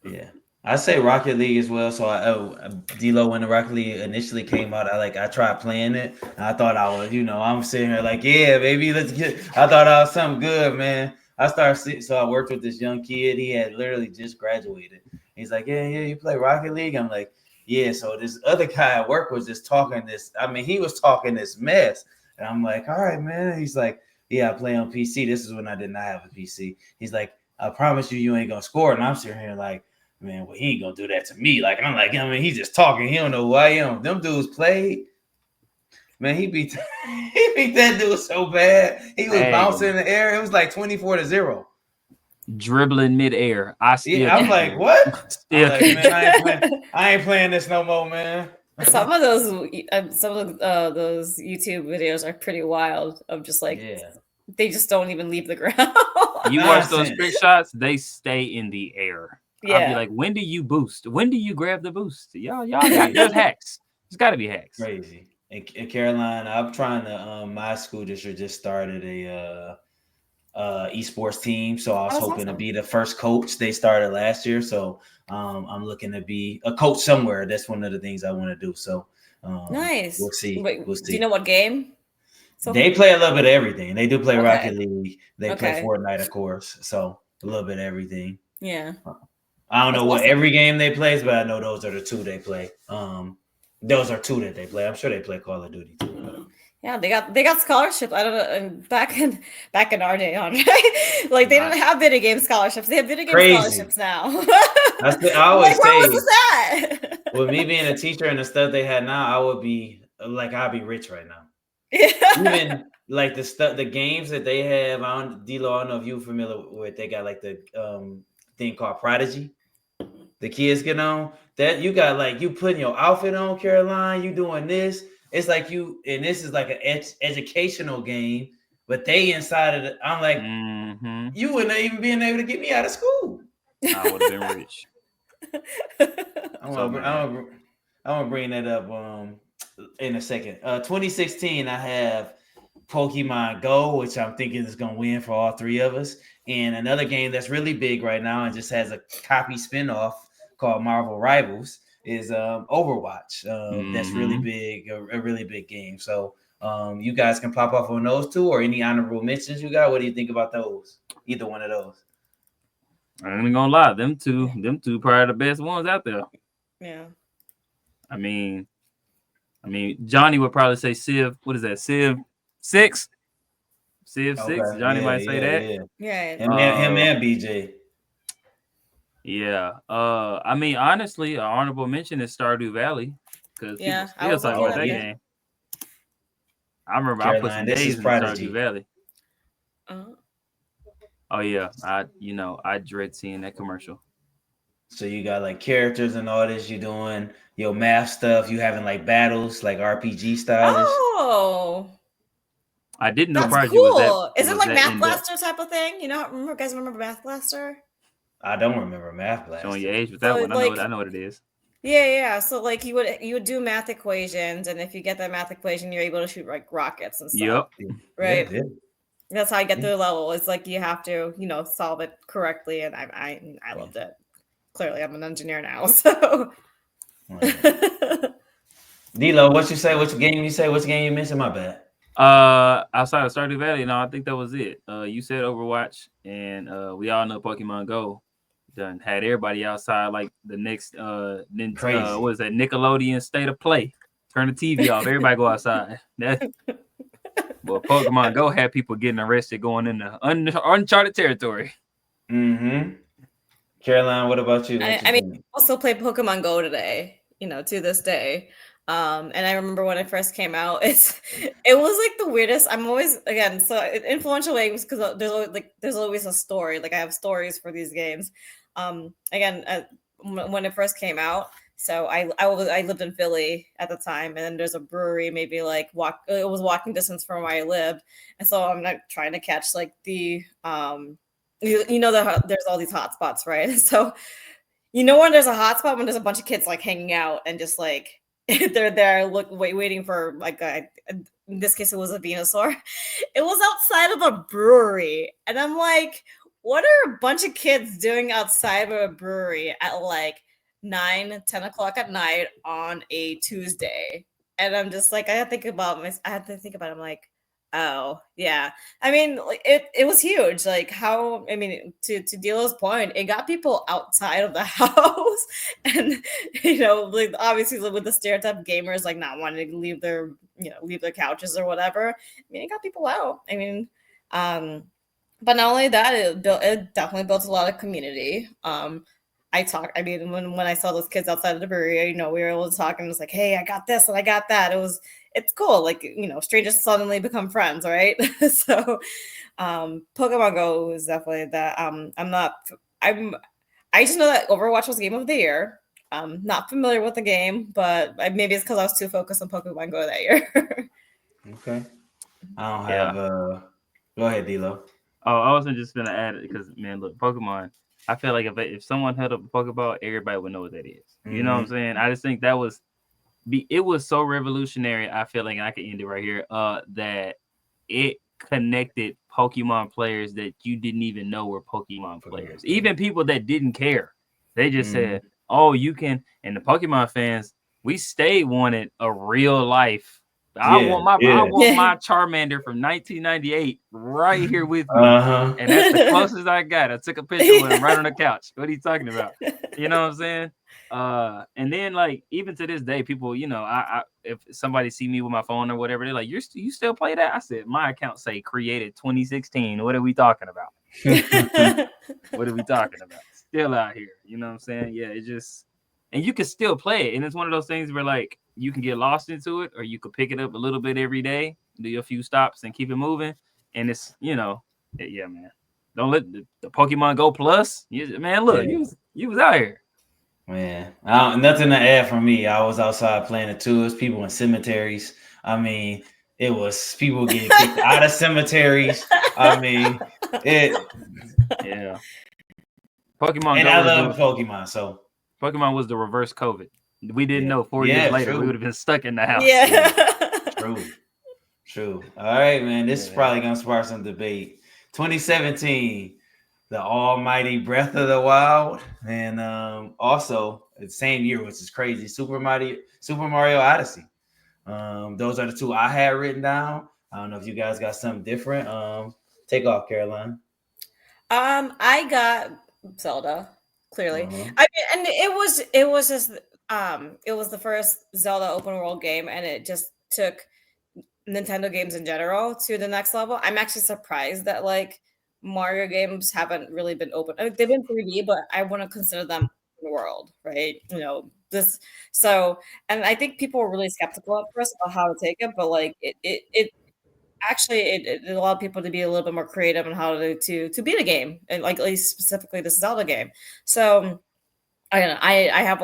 Yeah, I say Rocket League as well. So D-Lo, when the Rocket League initially came out, I tried playing it. And I thought I was, I'm sitting here like, yeah, baby, let's get. I thought I was something good, man. So I worked with this young kid. He had literally just graduated. He's like, yeah, you play Rocket League? I'm like, yeah. So this other guy at work was just talking this. I mean, he was talking this mess, and I'm like, all right, man. He's like, yeah, I play on PC. This is when I did not have a PC. He's like, I promise you ain't gonna score. And I'm sitting here like, man, well, he ain't gonna do that to me. Like, I'm like, I mean, he's just talking. He don't know who I am. Them dudes played. Man, he beat he beat that dude so bad. He was bouncing in Hey, the air. It was like 24-0. dribbling midair. I still Yeah, I'm can't like, do what? it. I'm Still like, man, can't. I ain't playing this no more, man. some of those YouTube videos are pretty wild of just like Yeah, they just don't even leave the ground. You watch those trick nonsense. shots, they stay in the air. I'll be Yeah. like, when do you boost? When do you grab the boost? Y'all got there's hacks. There's gotta be hacks. Crazy. In Carolina, I'm trying to my school district just started a esports team, so I Oh, was that's hoping to awesome. be the first coach. They started last year, so I'm looking to be a coach somewhere. That's one of the things I want to do. So Nice. we'll see. Wait, We'll do you see. know what game? So They play a little bit of everything. They do play okay. Rocket League. They play Okay. Fortnite, of course. So a little bit of everything. Yeah. I don't That's know what awesome. every game they play, but I know those are the two they play. Those are two that they play. I'm sure they play Call of Duty too. But. Yeah, they got scholarships. I don't know. And back in our day, Andre, like they didn't have video game scholarships. They have video game Crazy. scholarships now. I I'm like, always where was say, this at? with me being a teacher and the stuff they had now, I would be like, I'd be rich right now. Yeah. Even like the games that they have on D-Lo, I don't know if you're familiar with. They got like the thing called Prodigy. The kids get on that. You got like you putting your outfit on, Caroline. You doing this. It's like you, and this is like an educational game, but they inside of it. I'm like, you wouldn't even been able to get me out of school. I would have been rich. I'm So gonna bring that up in a second. 2016, I have Pokemon Go, which I'm thinking is gonna win for all three of us, and another game that's really big right now and just has a copy spinoff called Marvel Rivals is Overwatch. That's really big, a really big game. So you guys can pop off on those two, or any honorable mentions you got. What do you think about those? Either one of those. I ain't gonna lie, them two probably the best ones out there. Yeah. I mean, Johnny would probably say Civ. What is that? Civ 6? Civ 6? Okay. Johnny might say that. Yeah. Him and BJ. Yeah. I mean, honestly, an honorable mention is Stardew Valley because Yeah, people I still was talking looking about at that that. game. I remember I put some Caroline, this is days in Stardew Prodigy. Valley. Uh-huh. Oh yeah, I dread seeing that commercial. So you got like characters and all this. You doing your math stuff. You having like battles, like RPG stylish. Oh, I didn't know that's Prodigy cool. Is it was like that Math in depth. Blaster type of thing? You know, remember Math Blaster? I don't remember Math Showing your Blaster. age with that So one. like, I know what it is. yeah. So like you would do math equations, and if you get that math equation, you're able to shoot like rockets and stuff. Yep. Right. Yeah. That's how I get Yeah. through the level. It's like you have to, solve it correctly, and I loved it. Clearly, I'm an engineer now, so. D-Lo, what you say? Which game you say? Which game you missing? My bad. Outside of Stardew Valley, no, I think that was it. You said Overwatch, and we all know Pokemon Go done had everybody outside like the next Crazy. what is that, Nickelodeon State of Play. Turn the TV off, everybody go outside. Well, Pokemon Go had people getting arrested going into uncharted territory. Caroline, what about you? What you I mean, think? I also play Pokemon Go today, to this day. And I remember when it first came out, it was like the weirdest. I'm always, again, so influential ways, because there's always a story. Like I have stories for these games. Again, when it first came out, so I lived in Philly at the time, and then there's a brewery maybe like it was walking distance from where I lived, and so I'm not trying to catch like the there's all these hotspots, right? So when there's a hotspot, when there's a bunch of kids like hanging out and just like they're there waiting for like in this case it was a Venusaur. It was outside of a brewery, and I'm like, what are a bunch of kids doing outside of a brewery at like 9-10 o'clock at night on a Tuesday? And I'm just like, I had to think about it. I'm like, oh yeah. I mean, like it was huge. Like to Dilo's point, it got people outside of the house, and like obviously with the stereotype of gamers like not wanting to leave their couches or whatever. I mean, it got people out. I mean, but not only that, it definitely built a lot of community. I mean, when I saw those kids outside of the brewery, we were able to talk, and it was like, hey, I got this and I got that. It's cool. Like, strangers suddenly become friends, right? So Pokemon Go is definitely that. I just know that Overwatch was Game of the Year. I'm not familiar with the game, but maybe it's because I was too focused on Pokemon Go that year. Okay. I don't have go ahead, D-Lo. Oh, I wasn't just gonna add it because, man, look, Pokemon. I feel like if someone held up a Pokeball, everybody would know what that is. You know what I'm saying? I just think that it was so revolutionary. I feel like, and I can end it right here. That it connected Pokemon players that you didn't even know were Pokemon players. Even people that didn't care. They just said, "Oh, you can." And the Pokemon fans, we wanted a real life. I want my Charmander from 1998 right here with me, and that's the closest I got. I took a picture with him right on the couch. What are you talking about? You know what I'm saying? And then, like, even to this day, people, I if somebody see me with my phone or whatever, they're like, you still play that? I said, my account say created 2016. What are we talking about? What are we talking about? Still out here. You know what I'm saying? Yeah, it just, and you can still play it. And it's one of those things where, like, you can get lost into it, or you could pick it up a little bit every day, do a few stops and keep it moving. And it's, yeah, man. Don't let the Pokemon Go Plus. Man, look, you was out here. Man, nothing to add from me. I was outside playing it too. It was people in cemeteries. I mean, it was people getting kicked out of cemeteries. I mean, yeah. Pokemon and Go I love Pokemon, so Pokemon was the reverse COVID. We didn't know 4 years later we would have been stuck in the house. Yeah. True. All right, man. This is probably gonna spark some debate. 2017. The almighty Breath of the Wild, and also the same year, which is crazy, Super Mario Odyssey. Those are the two I had written down. I don't know if you guys got something different. Take off, Caroline. I got Zelda, clearly. I mean, and it was just it was the first Zelda open world game, and it just took Nintendo games in general to the next level. I'm actually surprised that, like, Mario games haven't really been open. I mean, they've been 3D, but I wouldn't consider them open world, right? And I think people were really skeptical at first about how to take it, but like it actually it allowed people to be a little bit more creative on how to beat a game, and like at least specifically this Zelda game. So I don't know. I have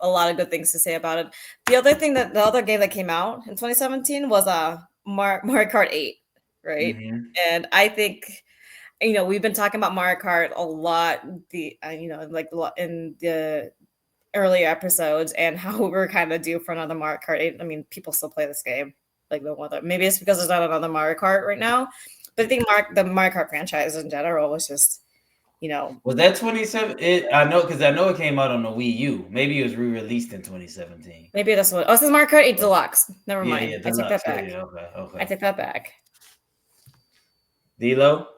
a lot of good things to say about it. The other game that came out in 2017 was Mario Kart 8, right? And I think we've been talking about Mario Kart a lot, like in the earlier episodes, and how we're kind of due for another Mario Kart 8. I mean, people still play this game, like no other. Maybe it's because there's not another Mario Kart right now, but I think the Mario Kart franchise in general was just, Was that 2017? I know it came out on the Wii U. Maybe it was re-released in 2017. Maybe that's what. Oh, this is Mario Kart 8 Deluxe. Never mind. Yeah, I take that back. Okay. I take that back. D-Lo?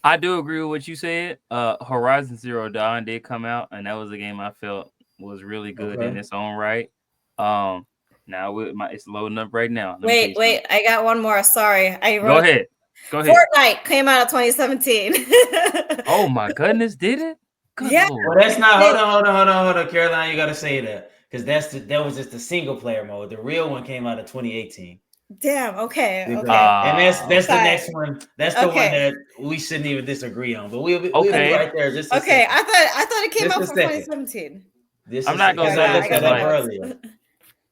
I do agree with what you said. Horizon Zero Dawn did come out, and that was a game I felt was really good in its own right. Now it's loading up right now. Wait, I got one more. Sorry, Go ahead. Fortnite came out in 2017. Oh my goodness, did it? Good yeah. Well, that's not. Hold on, Caroline. You got to say that because that was just the single player mode. The real one came out in 2018. Damn. Okay. And that's the next one. That's the one that we shouldn't even disagree on. But we'll be right there. Just okay. I thought it came out from 2017. I'm not gonna say this earlier.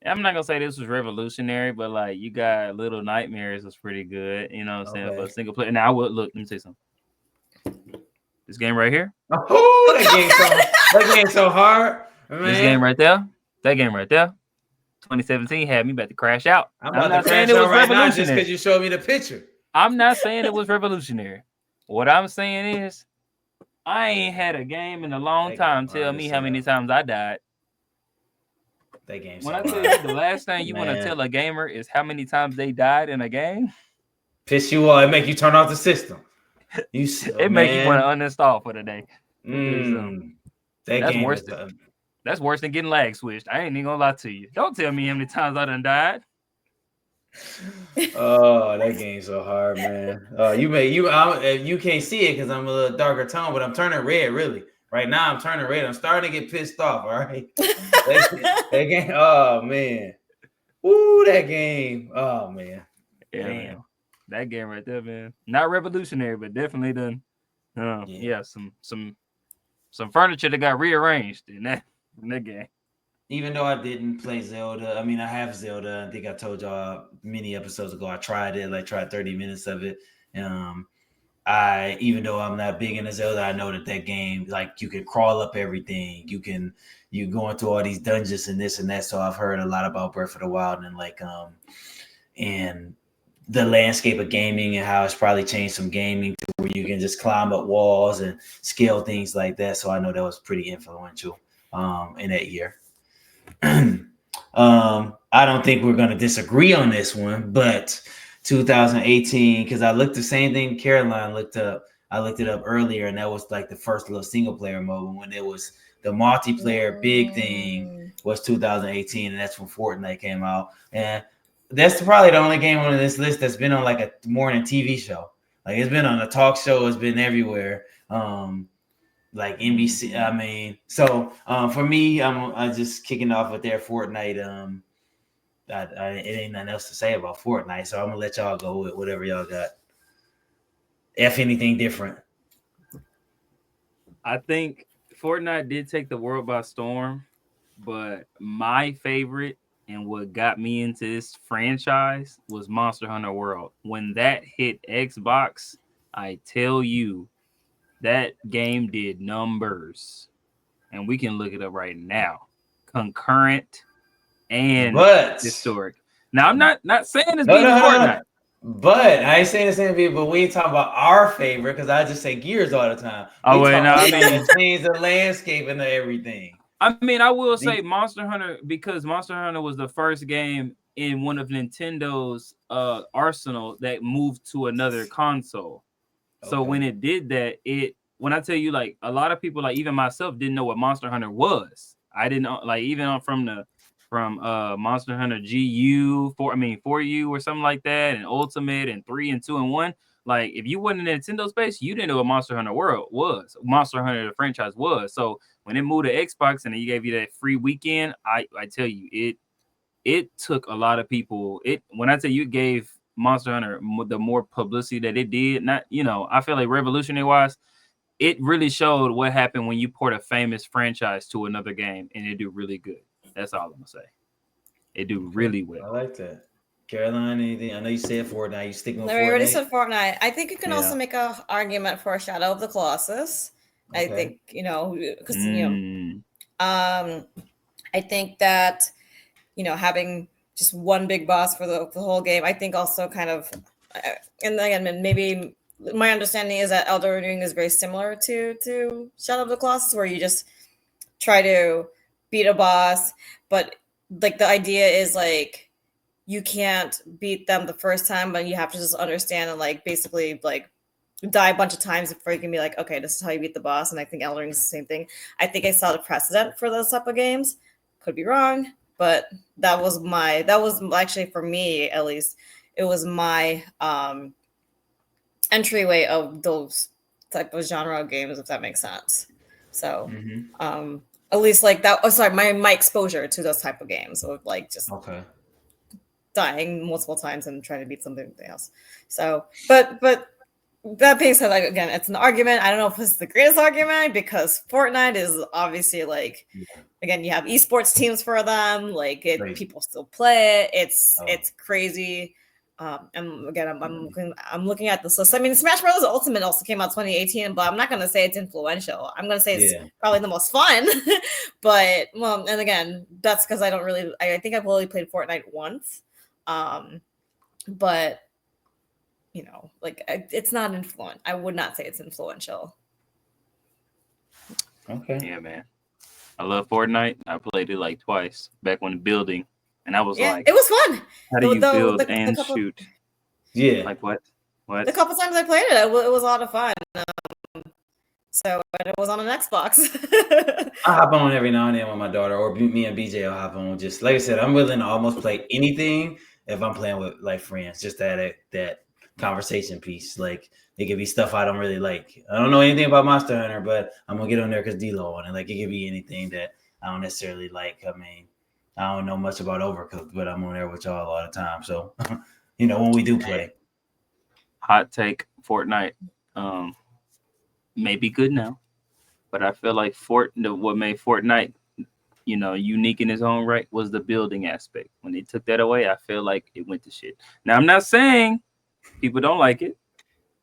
I'm not gonna say this was revolutionary, but like you got Little Nightmares was pretty good. You know what I'm saying? But single player. Now look. Let me say something. This game right here. Oh, that game's so hard. Man. This game right there. That game right there. 2017 had me about to crash out. I'm not saying it was revolutionary just because you showed me the picture. I'm not saying it was revolutionary. What I'm saying is, I ain't had a game in a long time tell me how many times I died. That game. When I tell you the last thing you want to tell a gamer is how many times they died in a game, piss you off. It make you turn off the system. It make you want to uninstall for the day. That's worse. That's worse than getting lag switched. I ain't even gonna lie to you. Don't tell me how many times I done died. Oh, that game's so hard, man. You can't see it because I'm a little darker tone, but I'm turning red. Really, right now I'm turning red. I'm starting to get pissed off. All right, that game. Oh man, woo, that game. Oh man, Yeah, damn. man. That game right there, man. Not revolutionary, but definitely done. Yeah, some furniture that got rearranged in that game. Even though I didn't play Zelda, I mean, I have Zelda. I think I told y'all many episodes ago. I tried it, like tried 30 minutes of it. Um, even though I'm not big into Zelda, I know that game, like you can crawl up everything. You go into all these dungeons and this and that. So I've heard a lot about Breath of the Wild and the landscape of gaming and how it's probably changed some gaming to where you can just climb up walls and scale things like that. So I know that was pretty influential in that year. I don't think we're going to disagree on this one, but 2018, because I looked the same thing Caroline looked up. I looked it up earlier, and that was like the first little single player mode. When it was the multiplayer big thing was 2018, and that's when Fortnite came out. And that's probably the only game on this list that's been on like a morning TV show. Like it's been on a talk show. It's been everywhere. Like NBC. I mean, so for me, I'm just kicking off with their Fortnite. It ain't nothing else to say about Fortnite, so I'm gonna let y'all go with whatever y'all got. If anything different, I think Fortnite did take the world by storm, but my favorite and what got me into this franchise was Monster Hunter World. When that hit Xbox, I tell you, that game did numbers, and we can look it up right now. Concurrent and historic. Now I'm not saying it's beating Fortnite. But I ain't saying the same thing. But we ain't talking about our favorite because I just say Gears all the time. Oh wait, no, I mean change the landscape and everything. I mean, I will say Monster Hunter, because Monster Hunter was the first game in one of Nintendo's arsenal that moved to another console. So when it did that, when I tell you, like, a lot of people, like even myself, didn't know what Monster Hunter was. I didn't know, like, even from Monster Hunter GU 4U or something like that, and Ultimate and 3 and 2 and 1. Like, if you wasn't in the Nintendo space, you didn't know what Monster Hunter World was. Monster Hunter the franchise was. So when it moved to Xbox and he gave you that free weekend, I tell you, it took a lot of people. When I tell you, it gave Monster Hunter the more publicity that it did. Not, I feel like revolutionary wise, it really showed what happened when you port a famous franchise to another game and it do really good. That's all I'm gonna say. It do really well. I like that. Caroline, anything? I know you said Fortnite. You sticking with Fortnite? I already said Fortnite. I think you can also make an argument for Shadow of the Colossus. Okay. I think because I think that having just one big boss for the whole game. I think also kind of, and again, maybe my understanding is that Elden Ring is very similar to Shadow of the Colossus, where you just try to beat a boss, but like the idea is like you can't beat them the first time, but you have to just understand and like basically like die a bunch of times before you can be like, okay, this is how you beat the boss. And I think Elden Ring is the same thing. I think I saw the precedent for those type of games. Could be wrong, but that was actually, for me at least, it was my entryway of those type of genre of games, if that makes sense. So at least like that. Oh, sorry, my exposure to those type of games of like just dying multiple times and trying to beat something else. So, but that being said, like, again, it's an argument. I don't know if it's the greatest argument because Fortnite is obviously like, again, you have esports teams for them. Like people still play it. It's crazy. And again, I'm looking at this list. I mean, Smash Bros. Ultimate also came out 2018, but I'm not going to say it's influential. I'm going to say it's probably the most fun. But and again, that's because I think I've only played Fortnite once. But like it's not influential. I would not say it's influential. Okay. Yeah, man. I love Fortnite. I played it like twice back when building, and I was like, it was fun. How do you build and shoot? Yeah. Like what? The couple times I played it was a lot of fun. So it was on an Xbox. I hop on every now and then with my daughter, or me and BJ will hop on. Just like I said, I'm willing to almost play anything if I'm playing with like friends, just that conversation piece. Like it could be stuff I don't really like. I don't know anything about Monster Hunter, but I'm gonna get on there because D-Lo on it. Like it could be anything that I don't necessarily like. I mean, I don't know much about Overcooked, but I'm on there with y'all all the time. So when we do play. Hot take: Fortnite may be good now, but I feel like what made Fortnite unique in its own right was the building aspect. When they took that away, I feel like it went to shit. Now I'm not saying people don't like it.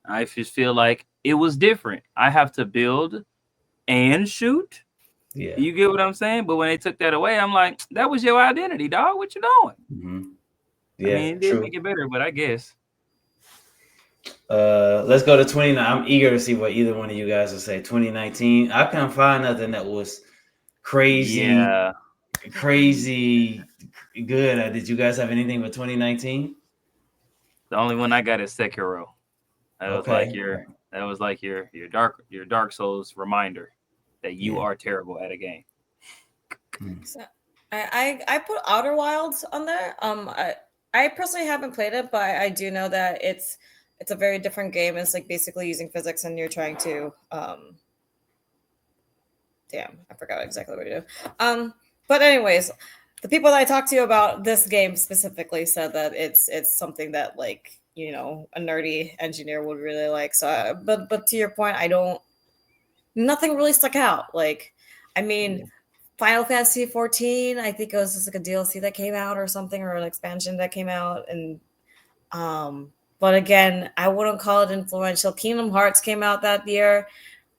I just feel like it was different. I have to build and shoot. Yeah. You get what I'm saying? But when they took that away, I'm like, that was your identity, dog. What you doing? Mm-hmm. Yeah, I mean, it didn't make it better, but I guess. Let's go to 29. I'm eager to see what either one of you guys will say. 2019. I couldn't find nothing that was crazy good. Did you guys have anything for 2019? The only one I got is Sekiro. That was like your Dark Souls reminder that you are terrible at a game. So I put Outer Wilds on there. I personally haven't played it, but I do know that it's a very different game. It's like basically using physics, and you're trying to damn, I forgot exactly what you do. But anyways, the people that I talked to about this game specifically said that it's something that like a nerdy engineer would really like. So, but to your point, nothing really stuck out. Like, I mean, Final Fantasy 14, I think it was just like a DLC that came out or something, or an expansion that came out, and but again, I wouldn't call it influential. Kingdom Hearts came out that year.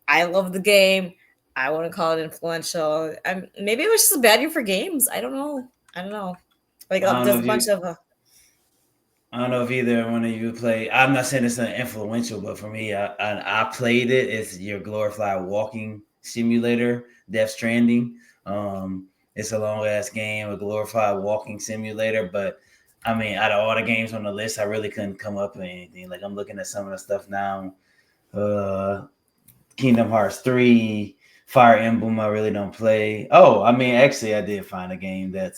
I love the game. I wouldn't call it influential. Maybe it was just a bad year for games. I don't know. Like there's a bunch of. I don't know if either one of you play. I'm not saying it's influential, but for me, I played it. It's your glorified walking simulator, Death Stranding. It's a long ass game, a glorified walking simulator. But I mean, out of all the games on the list, I really couldn't come up with anything. Like I'm looking at some of the stuff now. Kingdom Hearts 3, Fire Emblem, I really don't play. Oh, I mean, actually, I did find a game but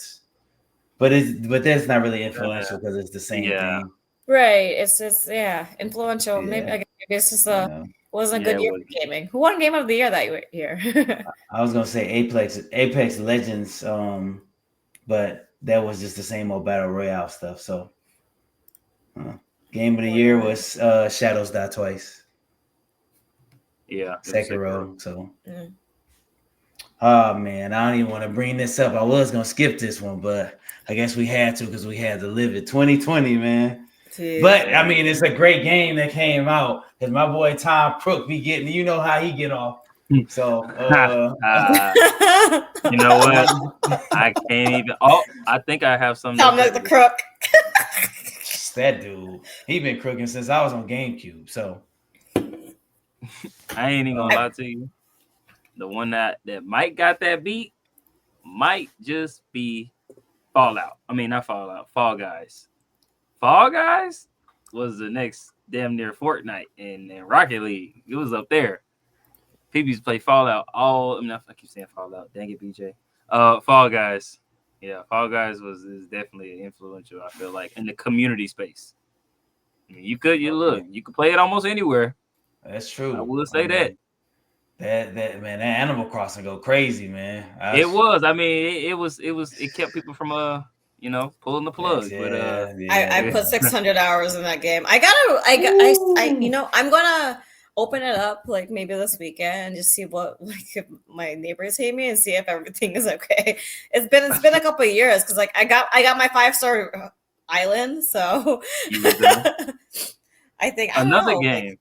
that's not really influential because it's the same thing. Right. It's influential. Yeah. Maybe it's just wasn't a good year for gaming. Who won Game of the Year that year? I was gonna say Apex Legends, but that was just the same old battle royale stuff. So, Game of the Year was Shadows Die Twice. Yeah, Sekiro. So, oh man, I don't even want to bring this up. I was gonna skip this one, but I guess we had to because we had to live it. 2020, man. Jeez. But I mean, it's a great game that came out because my boy Tom Crook be getting, how he get off. So, you know what? I can't even. Oh, I think I have something. Tom the Crook. That dude, he been crooking since I was on GameCube. So, I ain't even gonna lie to you. The one that Mike got that beat might just be Fallout. I mean, not Fallout. Fall Guys. Fall Guys was the next damn near Fortnite and Rocket League. It was up there. People used to play Fallout I keep saying Fallout. Dang it, BJ. Fall Guys. Yeah, Fall Guys is definitely influential, I feel like, in the community space. I mean, you could play it almost anywhere. That's true. I will say that. That Animal Crossing go crazy, man. It kept people from pulling the plug. I put 600 hours in that game. I'm gonna open it up like maybe this weekend and just see if my neighbors hate me and see if everything is okay. It's been a couple of years because like I got my 5-star island, so I think another game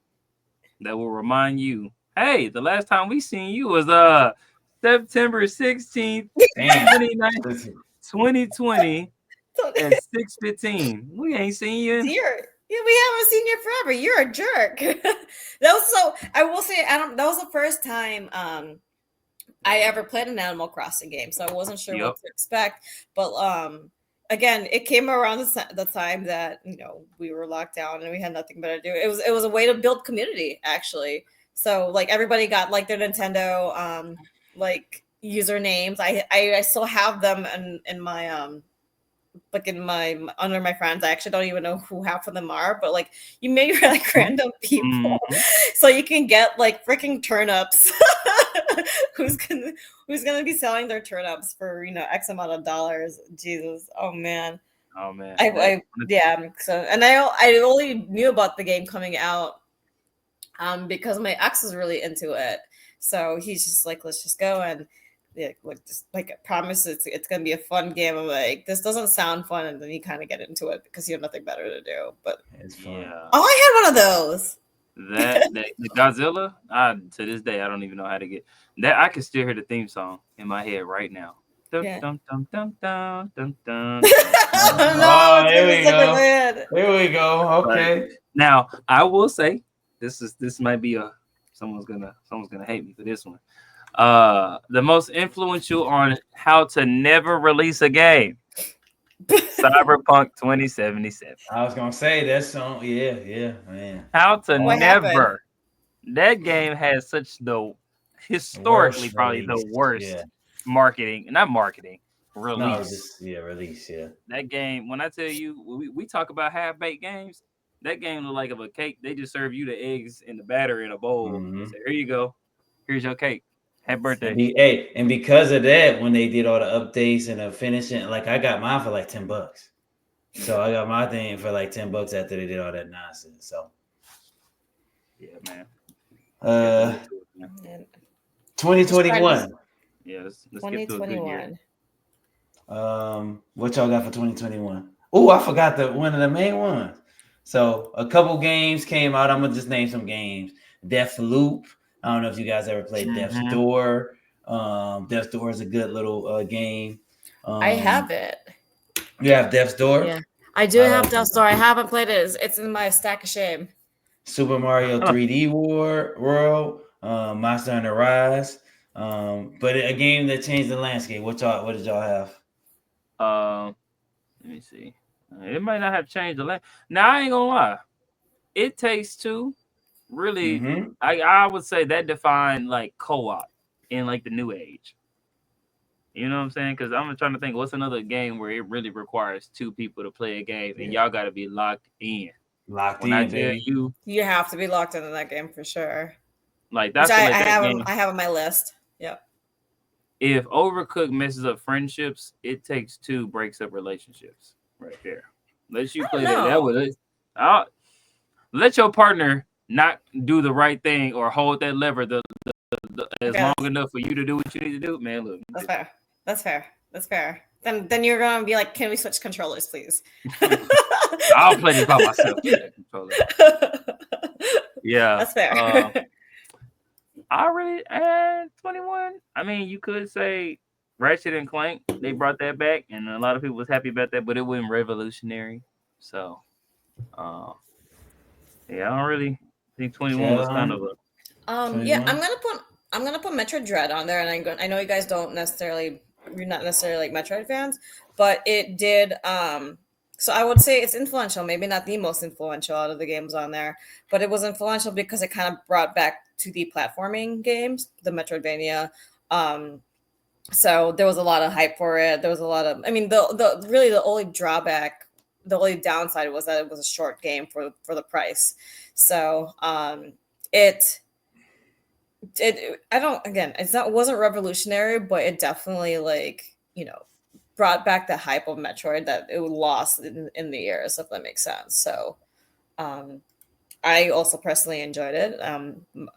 that will remind you. Hey, the last time we seen you was September 16th, 2020 at 6:15. We ain't seen you. We haven't seen you forever. You're a jerk. I will say, Adam, that was the first time I ever played an Animal Crossing game, so I wasn't sure what to expect. But again, it came around the time that we were locked down and we had nothing better to do. It was a way to build community, actually. So like everybody got like their Nintendo like usernames. I still have them in my like in my under my friends. I actually don't even know who half of them are, but like you maybe like random people, so you can get like freaking turnips. who's gonna be selling their turnips for X amount of dollars? Jesus, oh man. Oh man. Yeah. So, and I only knew about the game coming out because my ex was really into it. So he's just like, let's just go and just like I promise it's gonna be a fun game. I'm like, this doesn't sound fun, and then you kind of get into it because you have nothing better to do. But It's fun. Yeah. oh, I had one of those. The Godzilla, to this day I don't even know how to get that. I can still hear the theme song in my head right now. Dun, Yeah. dun, dun, dun, dun, dun, dun, No, here we it's stuck in go. my head. Here we go. Okay. Now I will say this might be someone's gonna hate me for this one. The most influential on how to never release a game, Cyberpunk 2077. I was gonna say that song. Yeah, man. How to What never. happened? That game has such the historically Worst probably the release, worst yeah. marketing, not marketing, release. No, just release. Yeah. That game, when I tell you, we talk about half baked games. That game look like of a cake. They just serve you the eggs and the batter in a bowl and say, "Here you go. Here's your cake. Happy birthday." And because of that, when they did all the updates and the finishing, like I got mine for like $10. So I got my thing for like $10 after they did all that nonsense. So Yeah, man. 2021. Yeah, let's get to a good year. 2021. What y'all got for 2021? Oh, I forgot one of the main ones. So a couple games came out. I'm gonna just name some games. Deathloop. I don't know if you guys ever played Death's Door. Death's Door is a good little game. I have it. You have Death's Door? Yeah, I do have Death's Door. I haven't played it. It's in my stack of shame. Super Mario 3D World, Monster Hunter Rise, but a game that changed the landscape. What did y'all have? Let me see. It might not have changed the land. Now I ain't gonna lie. It Takes Two, really. Mm-hmm. I would say that defined like co-op in like the new age. You know what I'm saying? Because I'm trying to think, what's another game where it really requires two people to play a game and y'all got to be locked in. When I tell you have to be locked into that game for sure. Like that's I have on my list. Yep. If Overcooked messes up friendships, It Takes Two breaks up relationships. Right there. Let you play that with it. Let your partner not do the right thing or hold that lever long enough for you to do what you need to do. Man, look. That's fair. Then you're gonna be like, can we switch controllers, please? I'll play this by myself. Yeah, that's fair. I really 21. I mean, you could say Ratchet and Clank. They brought that back, and a lot of people was happy about that, but it wasn't revolutionary. So, yeah, I don't really think 21 was kind of a. Yeah, I'm gonna put Metroid Dread on there, and I know you guys you're not necessarily like Metroid fans, but it did. So I would say it's influential, maybe not the most influential out of the games on there, but it was influential because it kind of brought back 2D platforming games, the Metroidvania. So there was a lot of hype for it. There was a lot of, I mean, the only drawback, the only downside was that it was a short game for the price. So it wasn't revolutionary, but it definitely brought back the hype of Metroid that it lost in the years, if that makes sense. So I also personally enjoyed it.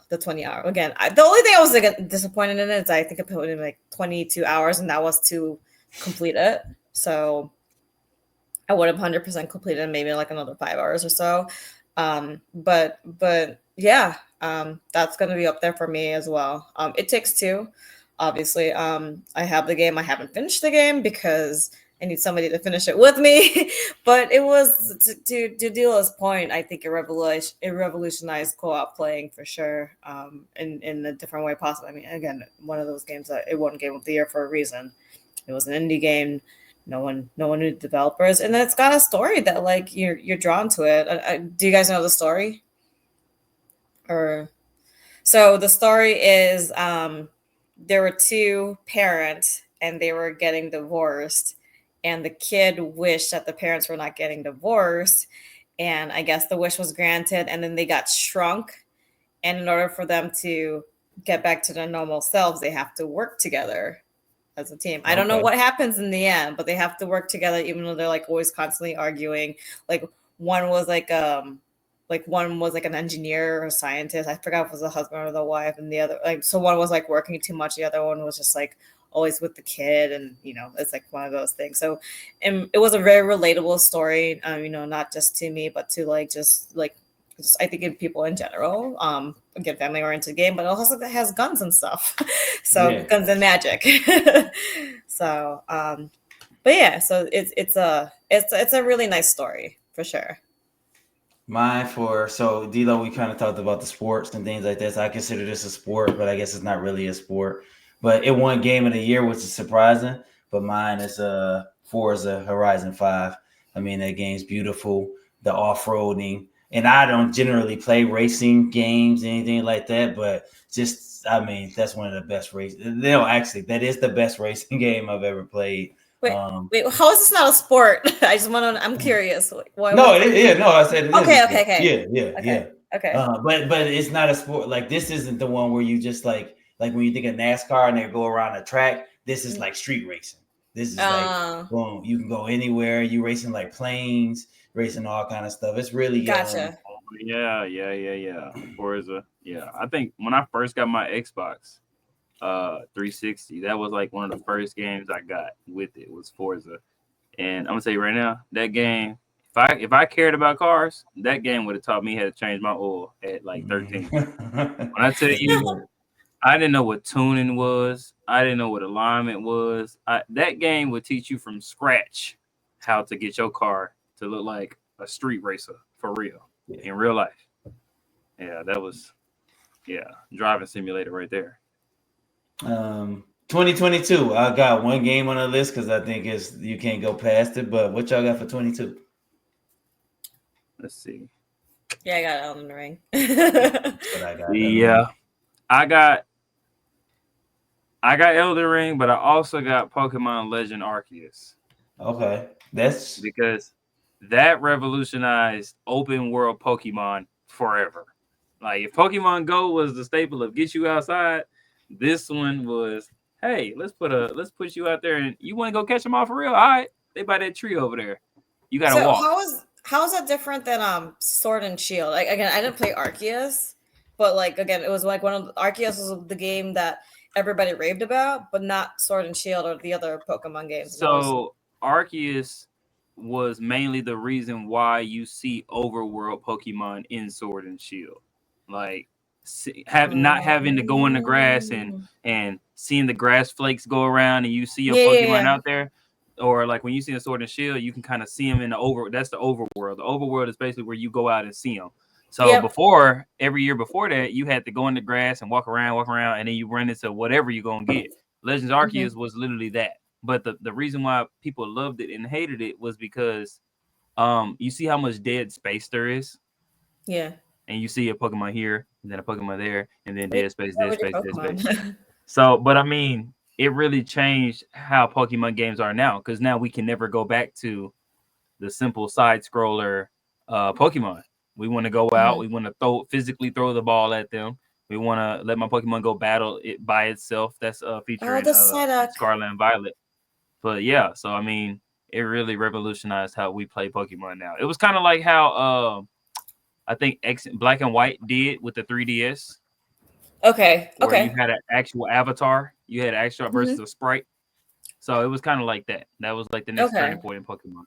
The 20 hour again. The only thing I was disappointed in is I think I put in like 22 hours, and that was to complete it. So I would have 100% completed maybe like another 5 hours or so. But yeah, that's gonna be up there for me as well. It Takes Two. Obviously, I have the game. I haven't finished the game because I need somebody to finish it with me. But it was to Dila's point. I think it revolutionized co-op playing for sure. In a different way possible. I mean, again, one of those games that it won Game of the Year for a reason. It was an indie game. No one knew the developers, and it's got a story that like you're drawn to it. Do you guys know the story? So the story is there were two parents and they were getting divorced, and the kid wished that the parents were not getting divorced, and I guess the wish was granted, and then they got shrunk, and in order for them to get back to their normal selves, they have to work together as a team. I don't know Okay. what happens in the end, but they have to work together even though they're like always constantly arguing. Like one was like one was like an engineer or a scientist. I forgot if it was the husband or the wife, and the other like so one was like working too much, the other one was just like always with the kid, and it's like one of those things. So and it was a very relatable story, not just to me but to like just I think in people in general. Again, family oriented game, but it also has guns and stuff. So Yeah. guns and magic. So but yeah, so it's a really nice story for sure. Mine so D'Lo, we kind of talked about the sports and things like this. I consider this a sport, but I guess it's not really a sport. But it won Game of the Year, which is surprising. But mine is Forza Horizon 5. I mean, that game's beautiful. The off-roading, and I don't generally play racing games, anything like that. But just, I mean, that's one of the best race. No, actually, that is the best racing game I've ever played. Wait, how is this not a sport? I'm curious. Why No, was no, I said it is a sport. Okay. Yeah. Okay. But it's not a sport. Like this isn't the one where you just like when you think of NASCAR and they go around a track. This is like street racing. This is like boom, you can go anywhere. You racing like planes, racing all kind of stuff. It's really Gotcha. Yeah. Forza. Yeah, I think when I first got my Xbox 360, that was like one of the first games I got with it was Forza. And I'm gonna tell you right now, that game, if I cared about cars, that game would have taught me how to change my oil at like 13. When I tell you, I didn't know what tuning was, I didn't know what alignment was. That game would teach you from scratch how to get your car to look like a street racer for real in real life. Yeah, that was driving simulator right there. 2022. I got one game on the list because I think you can't go past it. But what y'all got for 22? Let's see. Yeah, I got Elden Ring. That's what I got. Yeah, I got Elden Ring, but I also got Pokemon Legend Arceus. Okay, that's because that revolutionized open world Pokemon forever. Like if Pokemon Go was the staple of get you outside, this one was, hey, let's put you out there and you want to go catch them all for real. All right, they by that tree over there. You gotta So walk. how is that different than Sword and Shield? Like again, I didn't play Arceus, but like again, it was like Arceus was the game that everybody raved about, but not Sword and Shield or the other Pokemon games. So Arceus was mainly the reason why you see overworld Pokemon in Sword and Shield, like not having to go in the grass and seeing the grass flakes go around and you see your Pokemon out there, or like when you see a Sword and Shield, you can kind of see them in that's the overworld. The overworld is basically where you go out and see them. So before, every year before that, you had to go in the grass and walk around, and then you run into whatever you're gonna get. Legends Arceus was literally that. But the reason why people loved it and hated it was because you see how much dead space there is. Yeah. And you see a Pokemon here, and then a Pokemon there, and then dead space. So, but I mean, it really changed how Pokemon games are now, because now we can never go back to the simple side scroller Pokemon. We want to go out, we want to physically throw the ball at them. We want to let my Pokemon go battle it by itself. That's featuring Scarlet and Violet. But yeah, so I mean, it really revolutionized how we play Pokemon now. It was kind of like how I think Black and White did with the 3DS. Okay. Where you had an actual avatar, you had actual versus a sprite. So it was kind of like that. That was like the next turning point in Pokemon.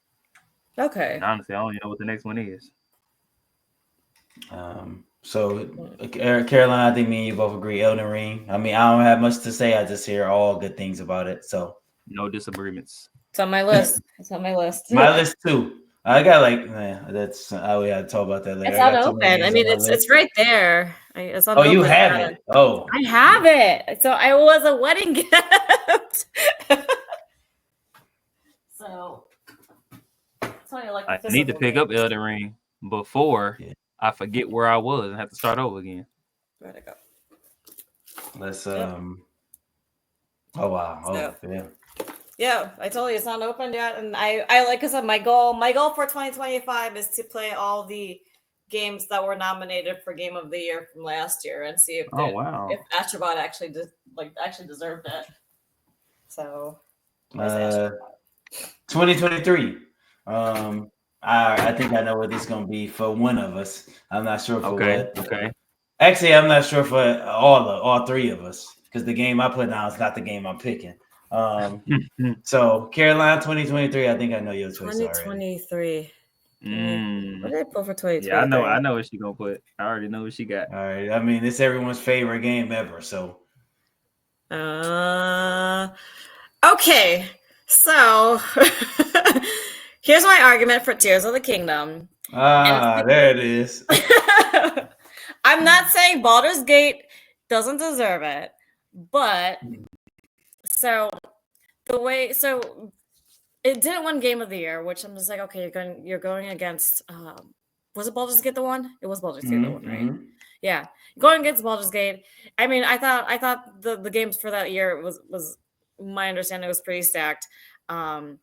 Okay. And honestly, I don't even know what the next one is. So Caroline, I think me and you both agree. Elden Ring. I mean, I don't have much to say. I just hear all good things about it. So no disagreements. It's on my list. It's on my list. My list too. I got that's we had to talk about that later. It's unopened. I mean, it's right there. It's unopened. Oh, you have it. Oh, I have it. So I was a wedding gift. So I need to pick up Elden Ring before I forget where I was and have to start over again. Where'd it go? Let's Oh wow. Oh yeah. Yeah, I told you it's not open yet, and I like I said, my goal for 2025 is to play all the games that were nominated for Game of the Year from last year and see if Oh wow. Astrobot actually actually deserved it. So where's Uh, Astrobot? 2023. I think I know what this is gonna be for one of us. I'm not sure for Okay. what. Okay. Actually, I'm not sure for all three of us because the game I put down is not the game I'm picking. So Caroline 2023. I think I know your choice already. 2023. What mm. did I put for Yeah, I know. 2023? I know what she gonna put. I already know what she got. All right. I mean, it's everyone's favorite game ever. So Okay, so here's my argument for Tears of the Kingdom. there it is. I'm not saying Baldur's Gate doesn't deserve it, but so it didn't win Game of the Year, which I'm just like, okay, you're going against was it Baldur's Gate the one? It was Baldur's Gate the one, right? Mm-hmm. Yeah. Going against Baldur's Gate. I mean, I thought the games for that year was my understanding was pretty stacked. The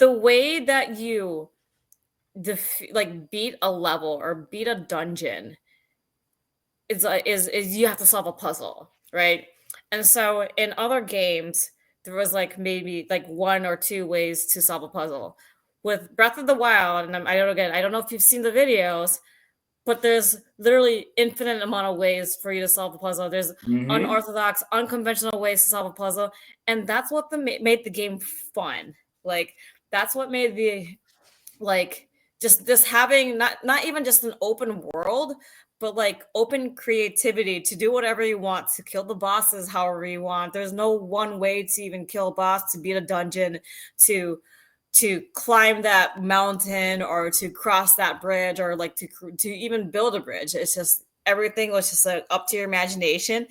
way that you beat a level or beat a dungeon is you have to solve a puzzle, right? And so in other games, there was like maybe like one or two ways to solve a puzzle. With Breath of the Wild, and I don't know if you've seen the videos, but there's literally infinite amount of ways for you to solve a puzzle. There's Mm-hmm. unorthodox, unconventional ways to solve a puzzle, and that's what made the game fun. Like that's what made the like just this having not even just an open world, but like open creativity to do whatever you want, to kill the bosses however you want. There's no one way to even kill a boss, to beat a dungeon, to climb that mountain or to cross that bridge or like to even build a bridge. It's just everything was just like up to your imagination,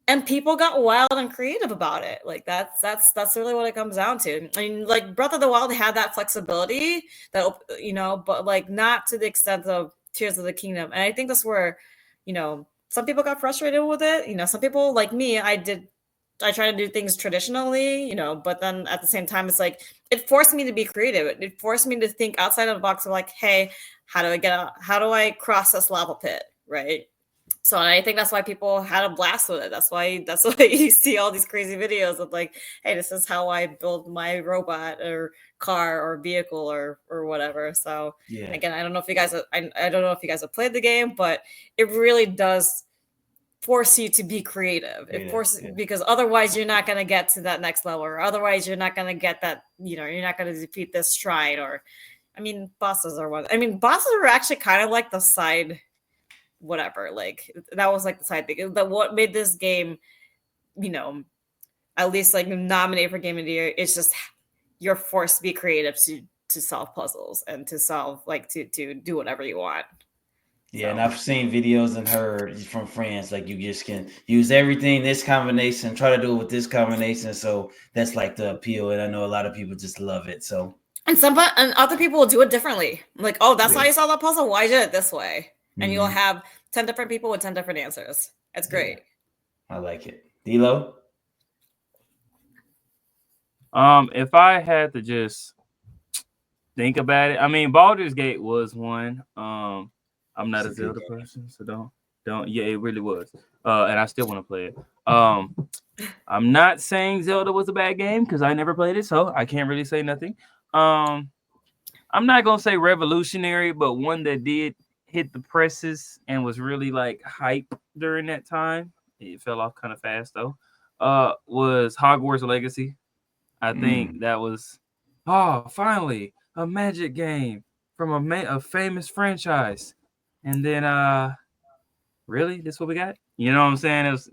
and people got wild and creative about it. Like that's really what it comes down to. I mean, like Breath of the Wild had that flexibility that but like not to the extent of Tears of the Kingdom. And I think that's where some people got frustrated with it. Some people like me, I try to do things traditionally, but then at the same time, it's like it forced me to be creative. It forced me to think outside of the box of like, hey, how do I get out? How do I cross this lava pit? Right. So I think that's why people had a blast with it. That's why you see all these crazy videos of like, hey, this is how I build my robot or car or vehicle or whatever. So Yeah. again, I don't know if you guys I don't know if you guys have played the game, but it really does force you to be creative. It forces because otherwise you're not going to get to that next level, or otherwise you're not going to get that, you're not going to defeat this shrine. Or I mean, bosses are actually kind of like the side whatever. Like that was like the side thing. That what made this game, at least like nominated for Game of the Year, it's just you're forced to be creative to solve puzzles and to solve to do whatever you want. Yeah, and I've seen videos and heard from friends like you just can use everything this combination, try to do it with this combination. So that's like the appeal, and I know a lot of people just love it. So and other people will do it differently. Like, oh, that's how you solve that puzzle. Why did it this way? And you'll have 10 different people with 10 different answers. It's great. Yeah, I like it. D'Lo? If I had to just think about it, I mean, Baldur's Gate was one. I'm not a Zelda person, so don't. Yeah, it really was. And I still want to play it. I'm not saying Zelda was a bad game because I never played it, so I can't really say nothing. I'm not gonna say revolutionary, but one that did hit the presses and was really like hype during that time. It fell off kind of fast though. Was Hogwarts Legacy. I think that was finally a Magic game from a famous franchise, and then really this what we got? You know what I'm saying? It was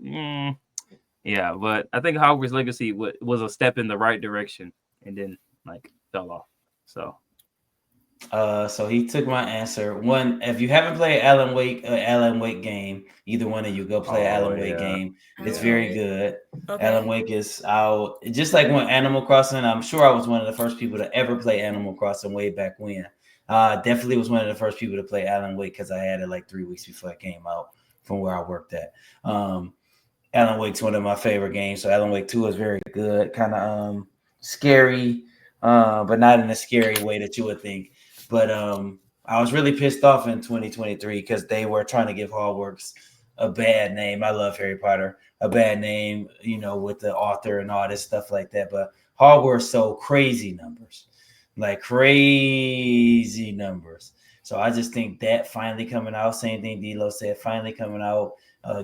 yeah, but I think Hogwarts Legacy was a step in the right direction, and then like fell off. So he took my answer. One, if you haven't played Alan Wake game, either one of you go play Alan Wake game. It's very good. Okay. Alan Wake is out. Just like when Animal Crossing, I'm sure I was one of the first people to ever play Animal Crossing way back when. Definitely was one of the first people to play Alan Wake because I had it like 3 weeks before it came out from where I worked at. Alan Wake's one of my favorite games. So Alan Wake 2 is very good. Kind of scary, but not in a scary way that you would think. But I was really pissed off in 2023 because they were trying to give Hogwarts a bad name. I love Harry Potter, a bad name, with the author and all this stuff like that. But Hogwarts sold crazy numbers, like crazy numbers. So I just think that finally coming out, same thing D'Lo said, finally coming out,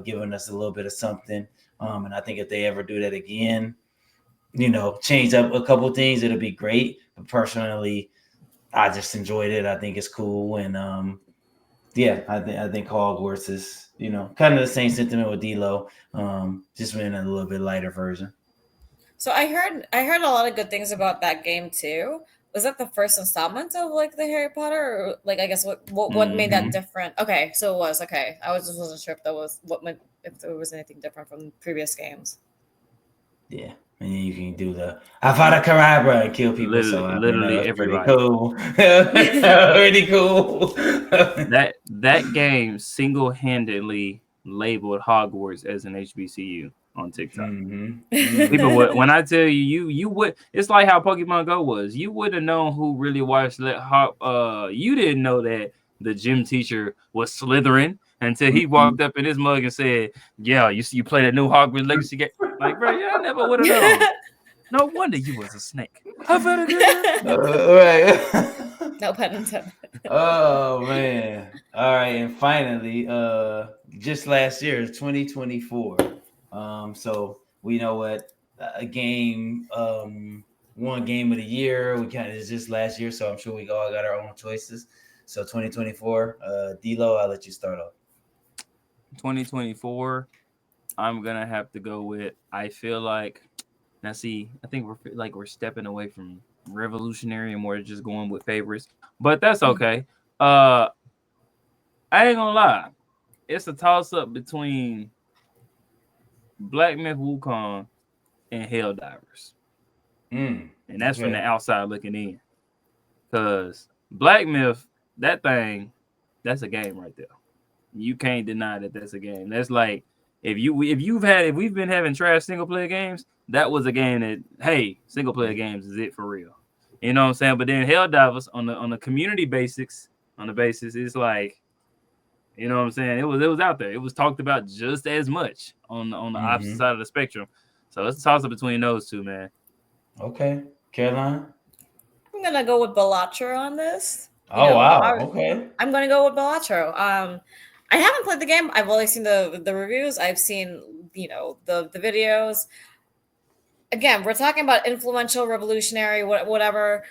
giving us a little bit of something. And I think if they ever do that again, change up a couple things, it'll be great. But personally, I just enjoyed it. I think it's cool, and I think Hogwarts is kind of the same sentiment with D'Lo, just in a little bit lighter version. So I heard a lot of good things about that game too. Was that the first installment of like the Harry Potter, or like I guess what made that different? Okay, so it was okay. I just wasn't sure if that was if there was anything different from previous games. Yeah, and you can do the Avada Kedavra and kill people. Literally that's pretty everybody. cool. Pretty cool. that game single-handedly labeled Hogwarts as an HBCU on TikTok. People would, when I tell you would, it's like how Pokemon Go was. You wouldn't have known who really watched that. You didn't know that the gym teacher was Slytherin until he walked up in his mug and said, "Yeah, you play that new Hogwarts Legacy game." Like, bro, yeah, I never would have known. No wonder you was a snake. Right. No pun intended. Oh man. All right, and finally, just last year, 2024. So we know what a game, one game of the year. We kind of is just last year, so I'm sure we all got our own choices. So 2024, D'Lo, I'll let you start off. 2024, I'm gonna have to go with. I feel like now. See, I think we're stepping away from revolutionary and more just going with favorites, but that's okay. I ain't gonna lie, it's a toss up between Black Myth Wukong and Helldivers. And that's from the outside looking in. Because Black Myth, that's a game right there. You can't deny that that's a game. That's like if we've been having trash single player games, that was a game that, hey, single player games is it for real. You know what I'm saying? But then Helldivers on the community basis, it's like, you know what I'm saying? It was out there. It was talked about just as much on the opposite side of the spectrum. So it's a toss up between those two, man. Okay, Caroline. I'm gonna go with Balatro on this. Wow. Okay. I'm gonna go with Balatro. I haven't played the game. I've only seen the reviews. I've seen the videos. Again, we're talking about influential, revolutionary, whatever.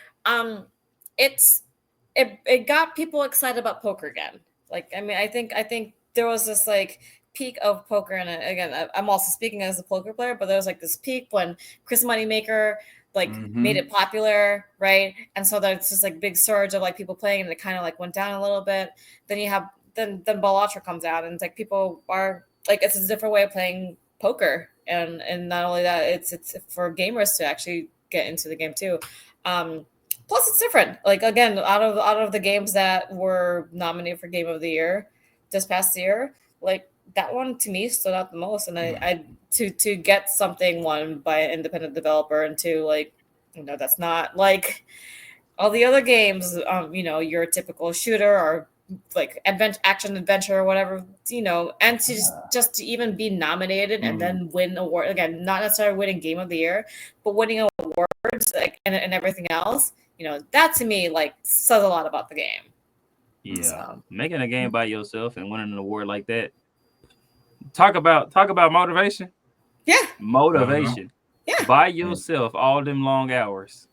It got people excited about poker again. Like, I mean, I think there was this like peak of poker, and again, I'm also speaking as a poker player, but there was like this peak when Chris Moneymaker made it popular, right? And so there's this like big surge of like people playing, and it kind of like went down a little bit. Then you have then Balatro comes out, and it's like people are like, it's a different way of playing poker, and not only that, it's for gamers to actually get into the game too. Plus, it's different. Like, again, out of the games that were nominated for Game of the Year this past year, like that one to me stood out the most. And I to get something won by an independent developer, and to like, that's not like all the other games, your typical shooter or like action adventure or whatever, and to just to even be nominated and then win award, again, not necessarily winning Game of the Year, but winning awards like and everything else. That to me like says a lot about the game. Yeah, so making a game by yourself and winning an award like that. Talk about motivation. Yeah, motivation. Yeah, by yourself all them long hours.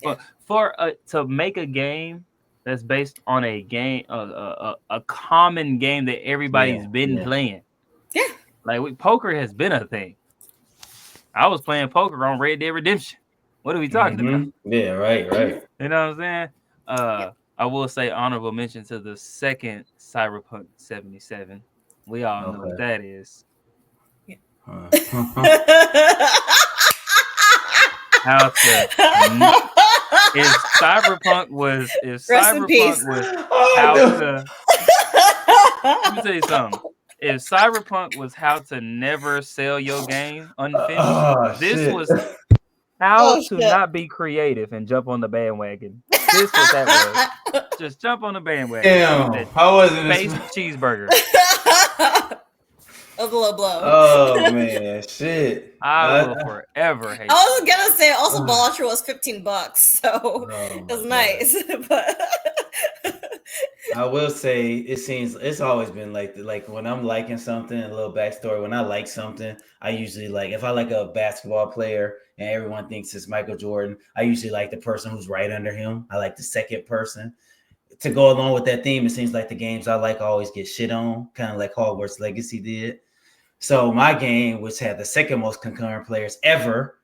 Yeah. For to make a game that's based on a game, a common game that everybody's been playing. Yeah, like poker has been a thing. I was playing poker on Red Dead Redemption. What are we talking about? Yeah, right. You know what I'm saying? I will say honorable mention to the second Cyberpunk 77. We all know what that is. Yeah. How to if Cyberpunk was how to let me tell you something. If Cyberpunk was how to never sell your game unfinished, How Oh to shit. not be creative and jump on the bandwagon. This what that was. Just jump on the bandwagon. Give me Damn, that how was it? space cheeseburger. A blow blow. Oh man, shit. I will forever hate I was you. gonna say also Ball Archer was $15, so Oh it my was god. nice. But I will say it seems it's always been like when I'm liking something, a little backstory. When I like something, I usually like if I like a basketball player and everyone thinks it's Michael Jordan, I usually like the person who's right under him. I like the second person. To go along with that theme, it seems like the games I like always get shit on, kind of like Hogwarts Legacy did. So my game, which had the second most concurrent players ever,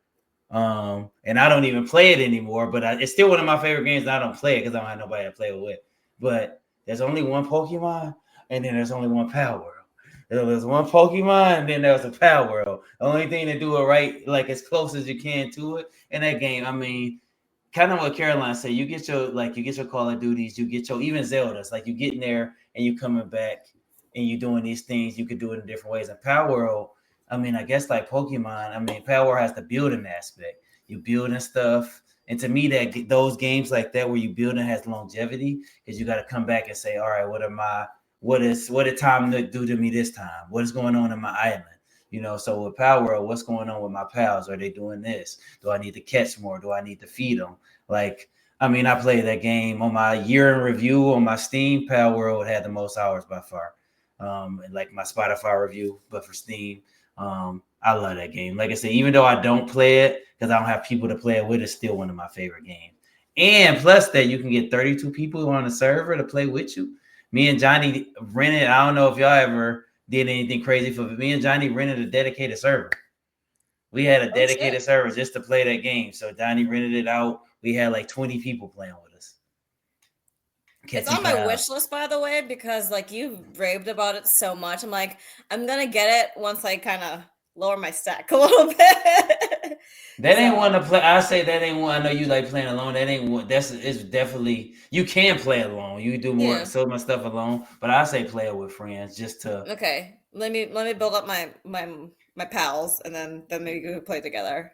and I don't even play it anymore, but it's still one of my favorite games. And I don't play it because I don't have nobody to play it with. But there's only one Pokemon, and then there's only one Power World. There's one Pokemon, and then there's a Power World. The only thing to do it right, like as close as you can to it in that game. I mean, kind of what Caroline said. You get your Call of Duties, you get your even Zeldas. Like you get in there and you coming back and you doing these things. You could do it in different ways. And Power World, I mean, I guess like Pokemon. I mean, Power World has the building aspect. You building stuff, and to me, that those games like that where you building has longevity because you got to come back and say, all right, what did time do to me this time? What is going on in my island? So with Power World, what's going on with my pals? Are they doing this? Do I need to catch more? Do I need to feed them? Like, I mean, I played that game on my year in review on my Steam. Power World had the most hours by far. And like my Spotify review, but for Steam, I love that game. Like I said, even though I don't play it because I don't have people to play it with, it's still one of my favorite games. And plus that you can get 32 people on the server to play with you. Me and Johnny rented. I don't know if y'all ever did anything crazy for me and Johnny rented a dedicated server. We had a oh shit. dedicated server just to play that game. So Johnny rented it out. We had like 20 people playing with us. It's Catching on my cows. wish list, by the way, because like you raved about it so much. I'm like, I'm gonna get it once I kind of lower my stack a little bit. That ain't one So to play. I say that ain't one. I know you like playing alone. That ain't one. It's definitely you can play alone. You do more yeah. so much stuff alone. But I say play it with friends just to. Okay. Let me build up my pals, and then maybe we could play together.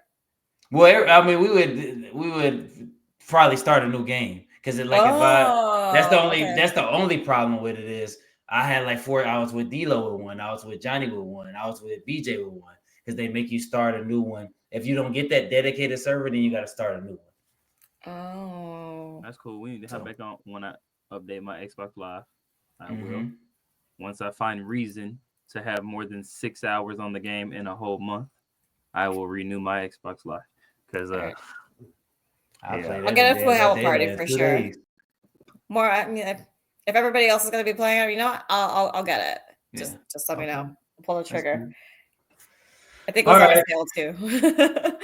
Well, I mean, we would probably start a new game because like if I Oh, okay. that's the only problem with it is I had like four. I was with D'Lo with one. I was with Johnny with one. I was with BJ with one because they make you start a new one. If you don't get that dedicated server, then you got to start a new one. Oh. That's cool. We need to hop So, back on when I update my Xbox Live. I will. mm-hmm. Once I find reason to have more than 6 hours on the game in a whole month, I will renew my Xbox Live. Because All right. I yeah. played I'll every get it day for of a that Hell day Party last for 2 days. sure. More, I mean, if everybody else is gonna be playing it, I'll get it. Yeah. Just let me know. Okay. I'll pull the That's trigger. good. I think it All was on right. sale too.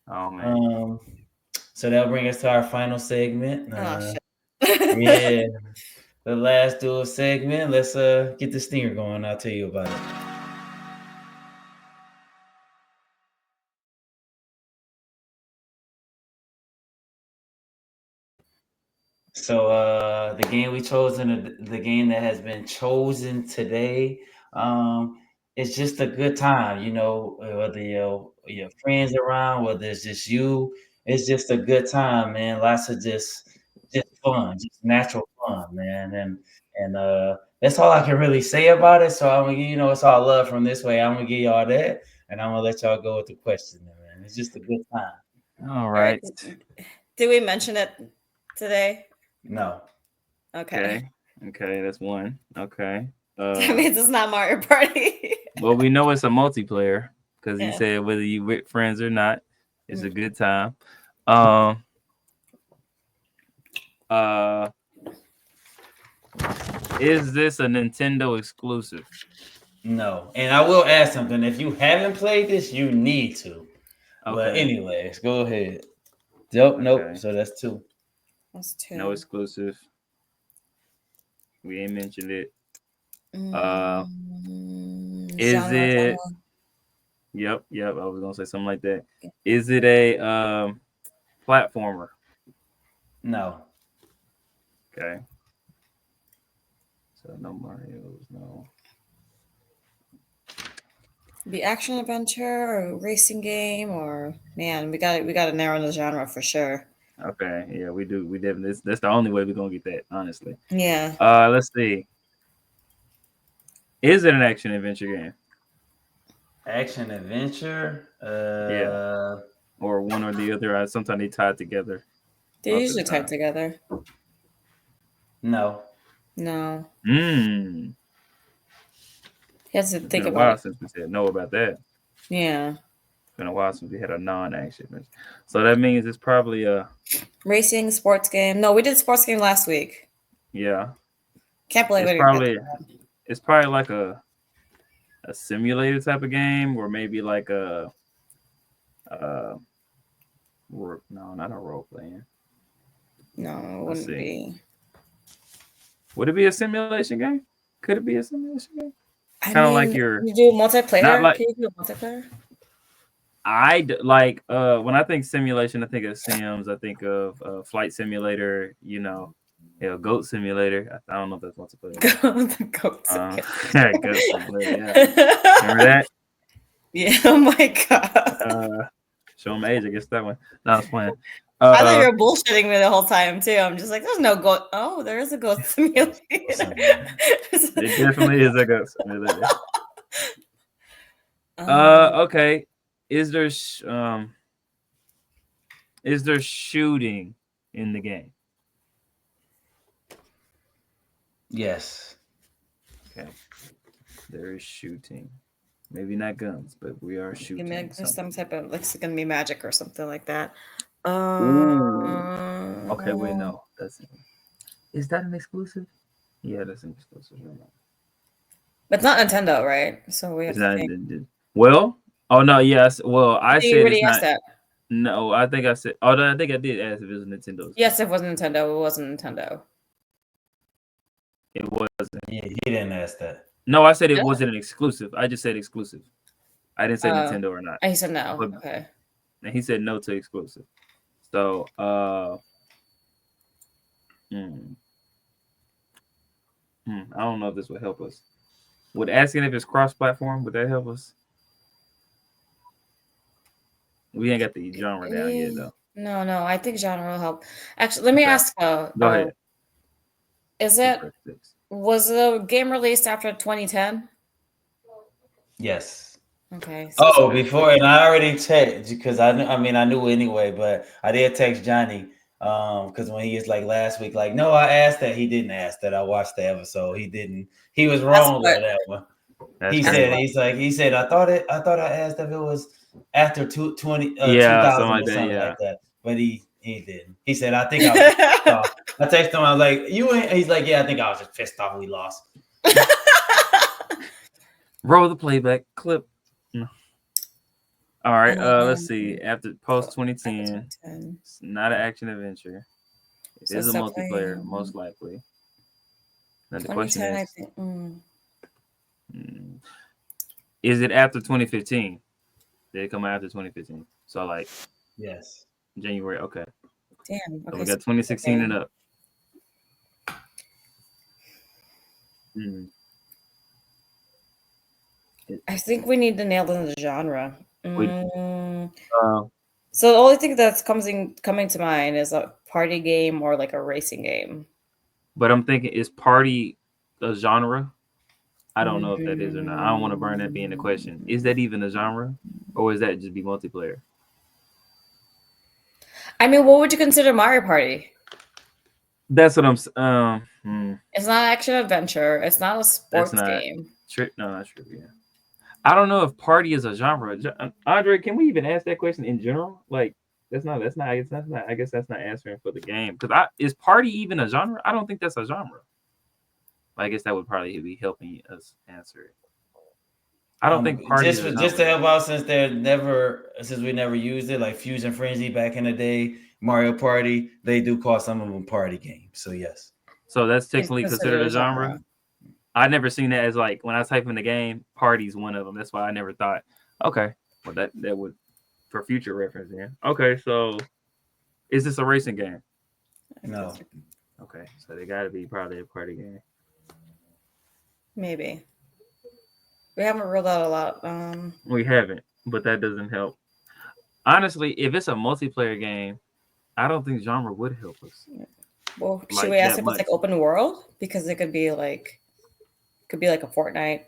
Oh man. So that'll bring us to our final segment. Oh shit. Yeah, the last dual segment. Let's get the stinger going. I'll tell you about it. So the game we chosen, the game that has been chosen today, it's just a good time. Whether your friends around, whether it's just you, it's just a good time, man. Lots of just fun, just natural fun, man. And that's all I can really say about it. So I'm gonna, it's all love from this way. I'm gonna give y'all that, and I'm gonna let y'all go with the question, man. It's just a good time. All All right. right. Did we mention it today? No. Okay. Okay. Okay, that's one. Okay. That means it's not Mario Party. Well, we know it's a multiplayer because he Yeah. said whether you with friends or not, it's a Mm. good time. Um. Uh. Is this a Nintendo exclusive? No. And I will add something. If you haven't played this, you need to. But Okay. anyways, go ahead. Nope. Okay. So that's two. That's No two. exclusive. We ain't mentioned it. Uh. Is Genre. it? Yep. Yep. I was gonna say something like that. Is it a platformer? No. Okay. So no Mario's. No. Be action adventure or racing game or man, we got to narrow the genre for sure. Okay, yeah, we do. We definitely. That's the only way we're gonna get that, honestly. Yeah. Let's see. Is it an action adventure game? Action adventure. Yeah, or one or the other. Sometimes they tie together. They're Most of usually the tied time. together. No. No. Hmm. You have to It's think been a about while it. since we said no about that. Yeah. It's been a while since we had a non-action adventure. So that means it's probably a Racing, sports game. No, we did sports game last week. yeah. Can't believe It's I didn't get probably like a simulator type of game, or maybe like uh no, not a role playing. No, it Let's wouldn't see. be. Would it be a simulation game? Could it be a simulation game? I Kind of like mean, your you do not multiplayer? like Can you do multiplayer? like when I think simulation, I think of Sims. I think of flight simulator. Goat simulator. I don't know if that's multiplayer. The goat Goat simulator. Yeah, remember that? Yeah. Oh my god. Show them age. I guess that one. No, I was playing. I thought you were bullshitting me the whole time too. I'm just like, there's no goat. Oh, there is a goat simulator. It definitely is a goat simulator. Um, Okay. Is there shooting in the game? Yes. Okay. There is shooting. Maybe not guns, but we are shooting. there's some type of like it's gonna be magic or something like that. Okay, wait, no. Is that an exclusive? Yeah, that's an exclusive. But it's not Nintendo, right? So we have It's to not. think. Well, oh no, yes. Well, I You said already it's asked not. that. No, I think I said. Oh, no, I think I did ask if it was Nintendo. Yes, it was Nintendo. It wasn't Nintendo. It wasn't. He didn't ask that. No, I said it Yeah. wasn't an exclusive. I just said exclusive. I didn't say Nintendo or not. He said no. But- Okay. And he said no to exclusive. So, I don't know if this would help us. Would asking if it's cross-platform, would that help us? We ain't got the genre down yet, though. No. I think genre will help. Actually, let me Okay. ask. Go ahead. Was the game released after 2010? Yes. Okay. Oh, before, and I already checked because I knew anyway, but I did text Johnny because when he was like last week, like, no, I asked that. He didn't ask that. I watched the episode. He didn't. He was wrong on that one. He said I thought I asked if it was after 2000 or something like that, but he didn't. He said I think I was pissed off. I texted him. I was like, you ain't. He's like, yeah, I think I was just pissed off we lost. Roll the playback clip. No. All right. Let's see. After post 2010, it's not an action adventure. It is a multiplayer, most likely. Now the question is, is it after 2015? Did it come out after 2015? So like, yes, January. Okay. Damn. So Okay. we got 2016 and up. I think we need to nail down the genre. So the only thing that's coming to mind is a party game or like a racing game. But I'm thinking, is party a genre? I don't know if that is or not. I don't want to burn that being the question. Is that even a genre, or is that just be multiplayer? I mean, what would you consider Mario Party? That's what I'm. It's not action adventure. It's not a sports game. No, not trivia. I don't know if party is a genre. Andre, can we even ask that question in general? Like, that's not. I guess that's not answering for the game. Because is party even a genre? I don't think that's a genre. I guess that would probably be helping us answer it. I don't think party just to help out since we never used it, like Fusion Frenzy back in the day, Mario Party, they do call some of them party games. So yes. So that's technically considered a genre. I never seen that as like when I type in the game, party's one of them. That's why I never thought, okay, well that would for future reference. Yeah. Okay, so is this a racing game? No. Okay, so they got to be probably a party game. Maybe. We haven't ruled out a lot. We haven't, but that doesn't help. Honestly, if it's a multiplayer game, I don't think genre would help us. Well, should Like we ask that if it's like much. open world? Because it could be like a Fortnite.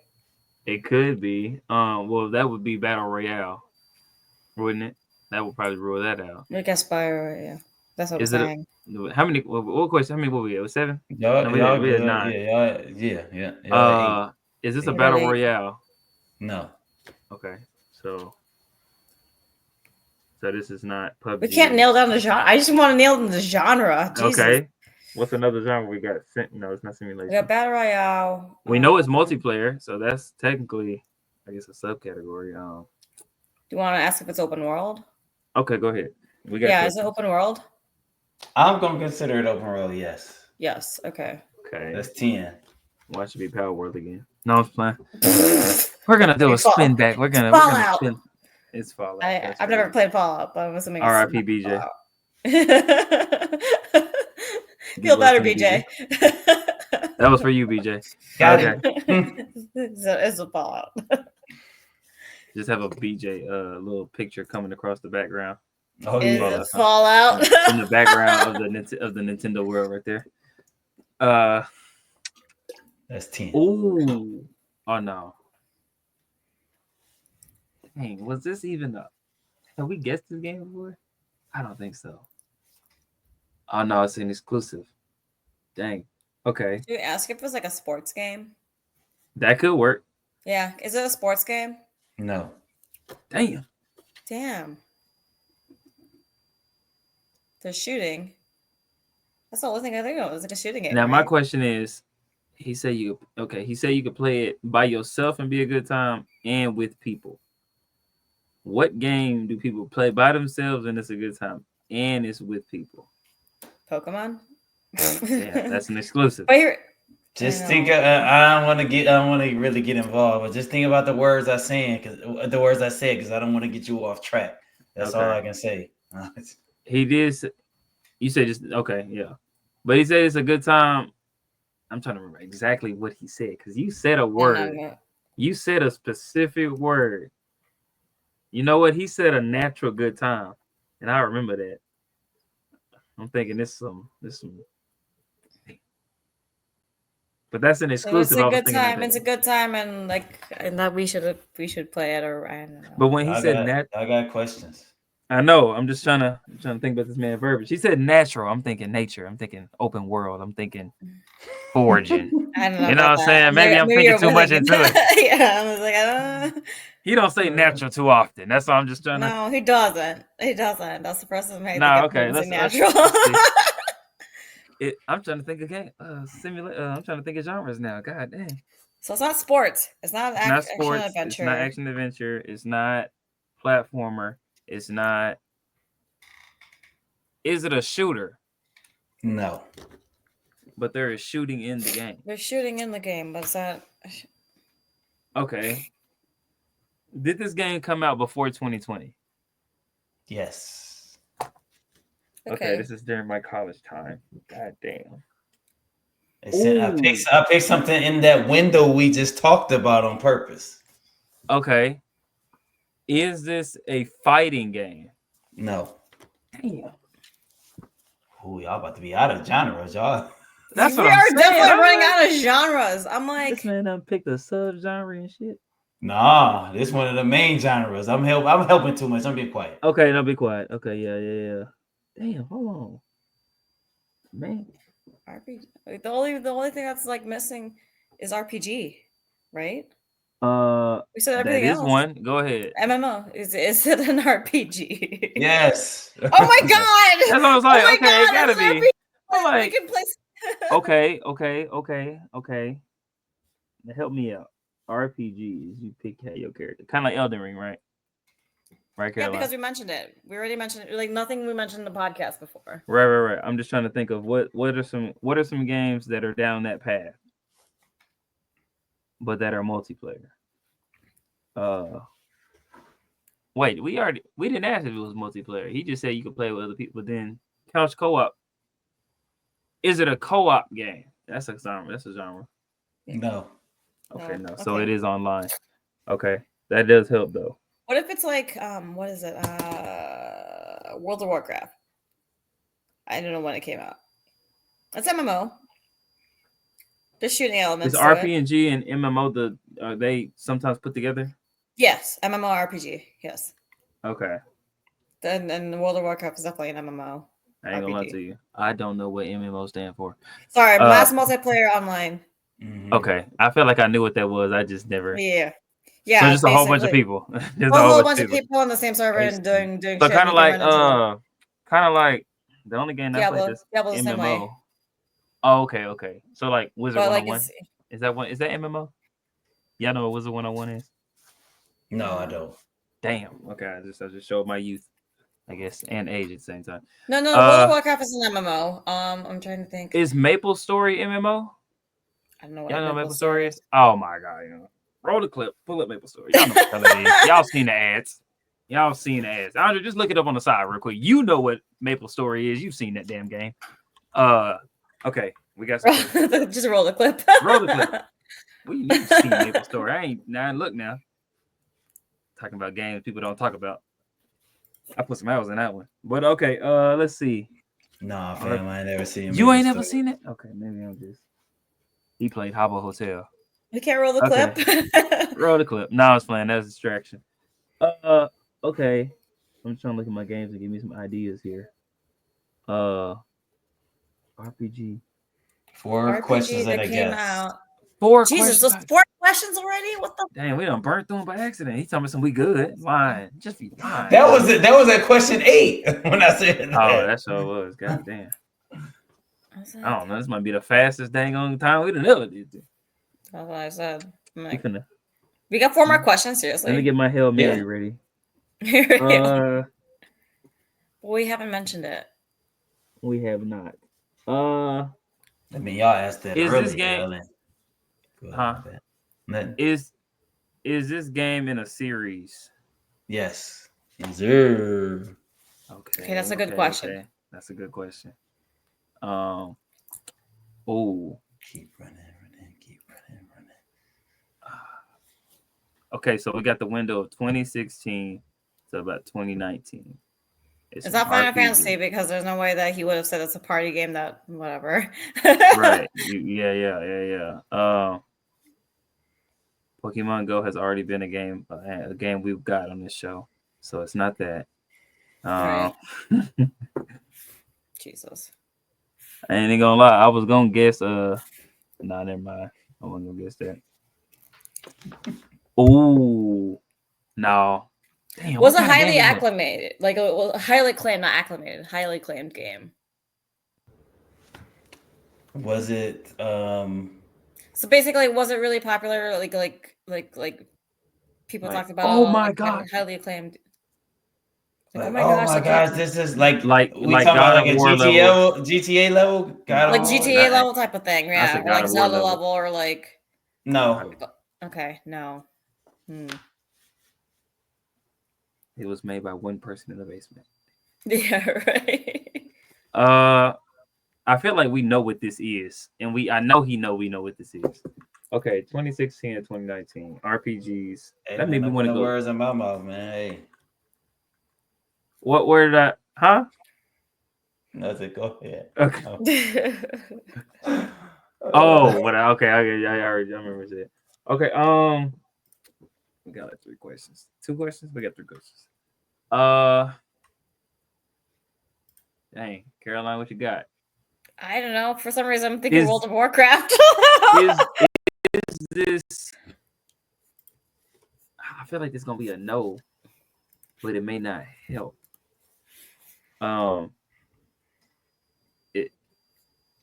It could be. Well, that would be battle royale, wouldn't it? That would probably rule that out. I guess Spyro, yeah. That's what I'm Is it? saying. How many? What question? How many? What we at? 7? Y'all, No, y'all we had good. 9. Y'all at 8. Is this a We're battle at 8. royale? No. Okay, so this is not PUBG. We can't nail down the genre. I just want to nail down the genre. Jesus. Okay, what's another genre we got? No, it's not simulation. We got battle royale. We know it's multiplayer, so that's technically, I guess, a subcategory. Do you want to ask if it's open world? Okay, go ahead. We got. Yeah, is it open world? I'm gonna consider it open world. Yes. Yes. Okay. Okay. That's 10. Why should be Power World again? No, I'm playing. We're gonna do a spin back. We're gonna spin. It's Fallout. I've never played Fallout, but I'm assuming. R.I.P. BJ. Feel better, BJ. That was for you, BJ. Got it. It's a Fallout. Just have a BJ little picture coming across the background. Oh yeah, Fallout in the background of the Nintendo world right there. That's 10. Ooh. Oh no. Dang, was this even a... Have we guessed this game before? I don't think so. Oh no, it's an exclusive. Dang. Okay. Do you ask if it was like a sports game? That could work. Yeah. Is it a sports game? No. Damn. They're shooting. That's the only thing I think of. It's like a shooting game. Now right? my question is, he said you could play it by yourself and be a good time and with people. What game do people play by themselves and it's a good time and it's with people? Pokemon. Yeah, that's an exclusive. But just think. I don't want to really get involved, but just think about the words I said because I don't want to get you off track. That's all I can say. He did. You said just okay, yeah, but he said it's a good time. I'm trying to remember exactly what he said because you said a word. You said a specific word. You know what? He said a natural good time, and I remember that. I'm thinking this some. But that's an exclusive. So it's a good time. It's a good time, and that we should play it. Or I don't know. But when he said I got questions. I know. I'm trying to think about this man verbiage. He said natural. I'm thinking nature. I'm thinking open world. I'm thinking foraging. I don't know. You know what I'm saying? Maybe I'm thinking too much into it. Yeah, I was like, I don't know. He don't say natural too often. That's all I'm just trying to. No, he doesn't. That's the first time I No, okay. Let's natural. I'm trying to think again. I'm trying to think of genres now. God dang. So it's not sports. It's not action adventure. It's not action adventure. It's not platformer. It's not. Is it a shooter? No. But there is shooting in the game. They're shooting in the game, but it's not. Okay. Did this game come out before 2020? Yes. Okay, this is during my college time. God damn. I picked something in that window we just talked about on purpose. Okay. Is this a fighting game? No. Damn. Ooh, y'all about to be out of genres, y'all. That's what we I'm are saying. definitely running out of genres. I'm like, this man done picked a sub-genre and shit. Nah, this one of the main genres. I'm helping too much. I'm being quiet. Okay, no, be quiet. Okay, yeah. Damn, hold on, man. RPG. The only thing that's like missing is RPG, right? We said everything else. One. Go ahead. MMO is it an RPG? Yes. Oh my god! That's what I was like. Oh my okay, god, it gotta be. RPG. I'm like, we can play... okay. Now help me out. RPGs, you pick your character, kind of like Elden Ring, right? Right, Caroline? Yeah, because we mentioned it. We already mentioned it. Like nothing we mentioned in the podcast before. Right. I'm just trying to think of what are some games that are down that path, but that are multiplayer. Wait, we didn't ask if it was multiplayer. He just said you could play with other people. But then couch co-op. Is it a co-op game? That's a genre. No. Okay, no. So it is online. Okay, that does help though. What if it's like what is it? World of Warcraft. I don't know when it came out. It's MMO. There's shooting Is elements to it. RPG and MMO are they sometimes put together? Yes, MMORPG. Yes. Okay. And World of Warcraft is definitely an MMO. I ain't gonna lie RPG. to you. I don't know what MMO stand for. Sorry, mass multiplayer online. Okay, I feel like I knew what that was. I just never. Yeah. So Yeah, just a whole bunch of basically. people. Just A whole bunch of people on the same server and Basically. doing So shit. kind and of you can like run into the only game I played that's Diablo's the same way. MMO. Oh, okay. So like Wizard But like 101. Is that MMO? Y'all know what Wizard 101 is? No, I don't. Damn. Okay, I just showed my youth, I guess, and age at the same time. No, World of Warcraft is an MMO. I'm trying to think. Is Maple Story MMO? I don't know what Y'all know Maple Maple Story is. is? Oh my god, roll the clip, pull up Maple Story. Y'all know what the hell it is. Y'all seen the ads. Andrew, just look it up on the side real quick. You know what Maple Story is. You've seen that damn game. Okay, we got some just roll the clip. Roll the clip. Well, you've seen Maple Story. I ain't look now. Talking about games people don't talk about. I put some hours in that one. But okay, let's see. Nah, fam, I ain't never seen. You ain't never seen it? Okay, maybe I'm just. He played Habbo Hotel. We can't roll the clip. Roll the clip. No, I was playing. That's a distraction. Okay. I'm trying to look at my games and give me some ideas here. RPG. 4 questions that I guess. Out. 4 Jesus, questions. those 4 questions already? What the? Damn, we done burnt through them by accident. He told me some we good. Lying. Just be lying. That was it. That was at question 8 when I said that. Oh, that sure was. God damn. I don't know. This might be the fastest dang on time we done ever did. That's what I said. Like, we got 4 more questions, seriously. Let me get my Hail Mary ready. We haven't mentioned it. We have not. I mean, y'all asked that is earlier. This game, Is this game in a series? Yes. Yes, sir. Okay, that's a good question. Okay. That's a good question. Oh. Keep running. Okay, so we got the window of 2016 to about 2019. It's not Final Fantasy because there's no way that he would have said it's a party game that whatever. Right. Yeah. Pokemon Go has already been a game we've got on this show, so it's not that. Right. Jesus. I ain't gonna lie. I was gonna guess. Nah, never mind. I wasn't gonna guess that. Oh, no. Damn, was a highly acclimated, like a highly claimed, not acclimated, highly claimed game. Was it? So basically, was it really popular? Like people talked about. Oh my god! Highly acclaimed. Like, oh my gosh, this is like we talking God about like a GTA level, like GTA level type of thing, yeah, or like Zelda level, or like. No. Okay, no. It was made by one person in the basement. Yeah, right. I feel like we know what this is, and I know we know what this is. Okay, 2016 and 2019 RPGs. Hey, that made me want to go. Words in my mouth, man. Hey. What word? Huh? Nothing. Go ahead. Okay. Oh, what? Okay. I remember it. Okay. We got like 3 questions. 2 questions. We got 3 questions. Dang, Caroline, what you got? I don't know. For some reason, I'm thinking World of Warcraft. is this? I feel like it's gonna be a no, but it may not help.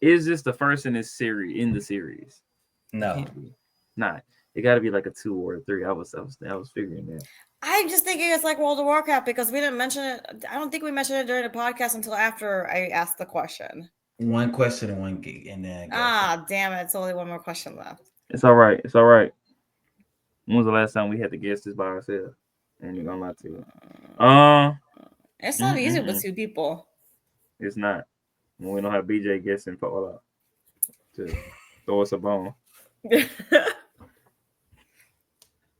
Is this the first in this series? In the series? No, not. It got to be like a 2 or a 3. I was figuring that. I'm just thinking it's like World of Warcraft because we didn't mention it. I don't think we mentioned it during the podcast until after I asked the question. 1 question and 1 gig, and then damn it! It's only 1 more question left. It's all right. When was the last time we had to guess this by ourselves? And you're gonna lie to it. It's not easy with 2 people. It's not. When we don't have BJ guessing Fallout to throw us a bone.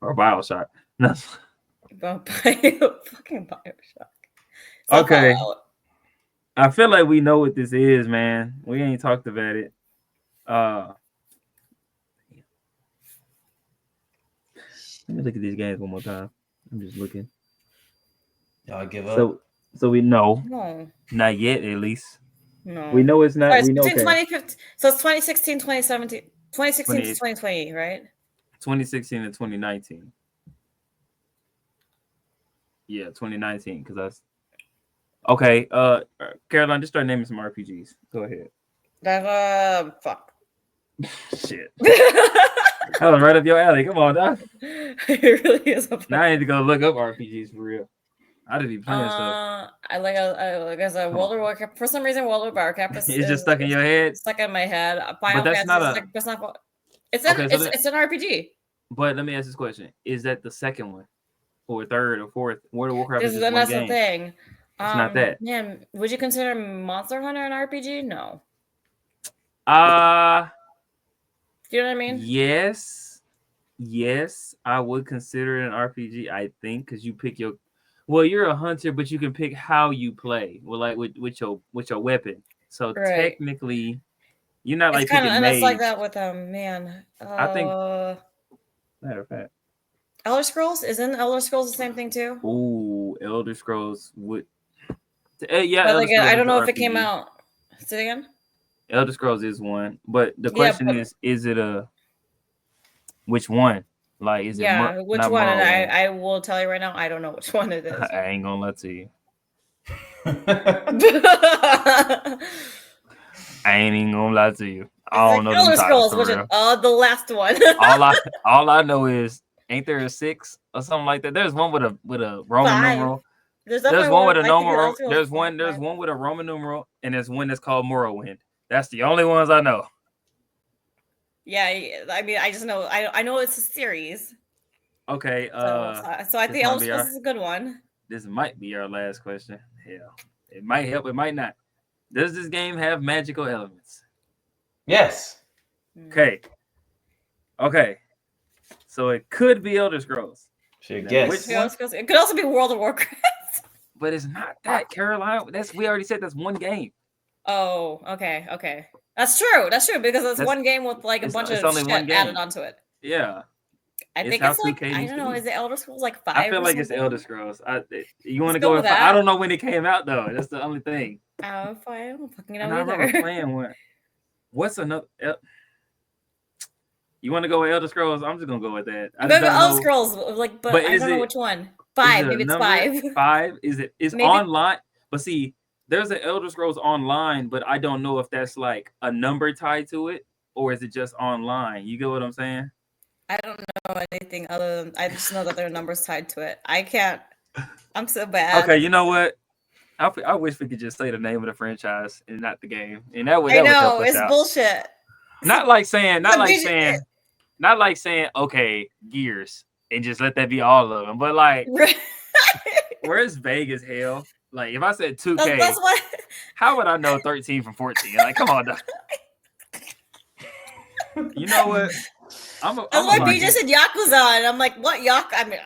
or BioShock. No. Fucking BioShock. So Okay. Fallout. I feel like we know what this is, man. We ain't talked about it. Let me look at these games one more time. I'm just looking. Y'all give up. So we know, No. not yet at least. No. We know it's not. Sorry, We it's know. between Okay. 2015. So it's 2016, 2017, 2016 to 20 2020, right? 2016 and 2019. Yeah, 2019. Because that's okay. Caroline, just start naming some RPGs. Go ahead. Fuck. Shit. That was right up your alley. Come on, dog. It really is. Now I need to go look up RPGs for real. I didn't be playing stuff. I like as a World of Warcraft. For some reason, World of Warcraft It's just stuck in your head. stuck in my head. But that's not a. that's not. It's Okay, so it's an RPG. But let me ask this question: is that the second one, or third, or fourth? World of Warcraft is just one That's game. the thing. It's not that. Man, would you consider Monster Hunter an RPG? No. Do you know what I mean? Yes, I would consider it an RPG. I think because you pick your. Well, you're a hunter, but you can pick how you play. Well, like with your weapon. So Right. technically, you're not like It's kind of, picking and it's like mage. that with I think. Matter of fact. Elder Scrolls, isn't Elder Scrolls the same thing too? Ooh, Elder Scrolls would. Yeah, But Elder again, Scrolls I don't is know an if it came RPG. out. Say it again. Elder Scrolls is one, but the Yeah, question but- is it a which one? Like, is it Which not one? And Morrowind? I will tell you right now, I don't know which one it is. I ain't gonna lie to you. I ain't even gonna lie to you. I don't know Elder them titles Scrolls, for which real. the last one. all I know is ain't there a 6 or something like that? There's one with a Roman 5. numeral. There's There's one with a I think numeral. Elder Scrolls There's 5. one with a Roman numeral, and there's one that's called Morrowind. That's the only ones I know. Yeah, I mean, I just know I know it's a series. Okay. So I think Elder Scrolls is a good one. This might be our last question. Hell, it might help. It might not. Does this game have magical elements? Yes. Okay. So it could be Elder Scrolls. Should Now, guess. which one? It could also be World of Warcraft. But it's not that, Caroline. We already said that's one game. Oh, okay. That's true because it's one game with like a bunch of only one shit game. added onto it. Yeah. I think it's like, I don't know, is it Elder Scrolls like 5? I feel like something? it's Elder Scrolls. You want to Let's go go with with 5? that. I don't know when it came out though. That's the only thing. I don't fucking know And I remember either. playing one. What's another? You want to go with Elder Scrolls? I'm just gonna go with that. I just don't Elder know. Scrolls, like, but I don't know which one. 5, maybe it's 5. 5? It's Maybe- online? But see, there's an Elder Scrolls online, but I don't know if that's like a number tied to it or is it just online. You get what I'm saying? I don't know anything other than I just know that there are numbers tied to it. I can't. I'm so bad. Okay, you know what? I wish we could just say the name of the franchise and not the game, and that would I help know us it's out. bullshit. Not like saying okay, Gears, and just let that be all of them. But like, where's Vegas? Hell, like if I said 2K, that's what. How would I know 13 from 14? Like, come on, dog. You know what? That's why BJ said Yakuza, and I'm like, what Yakuza? I mean,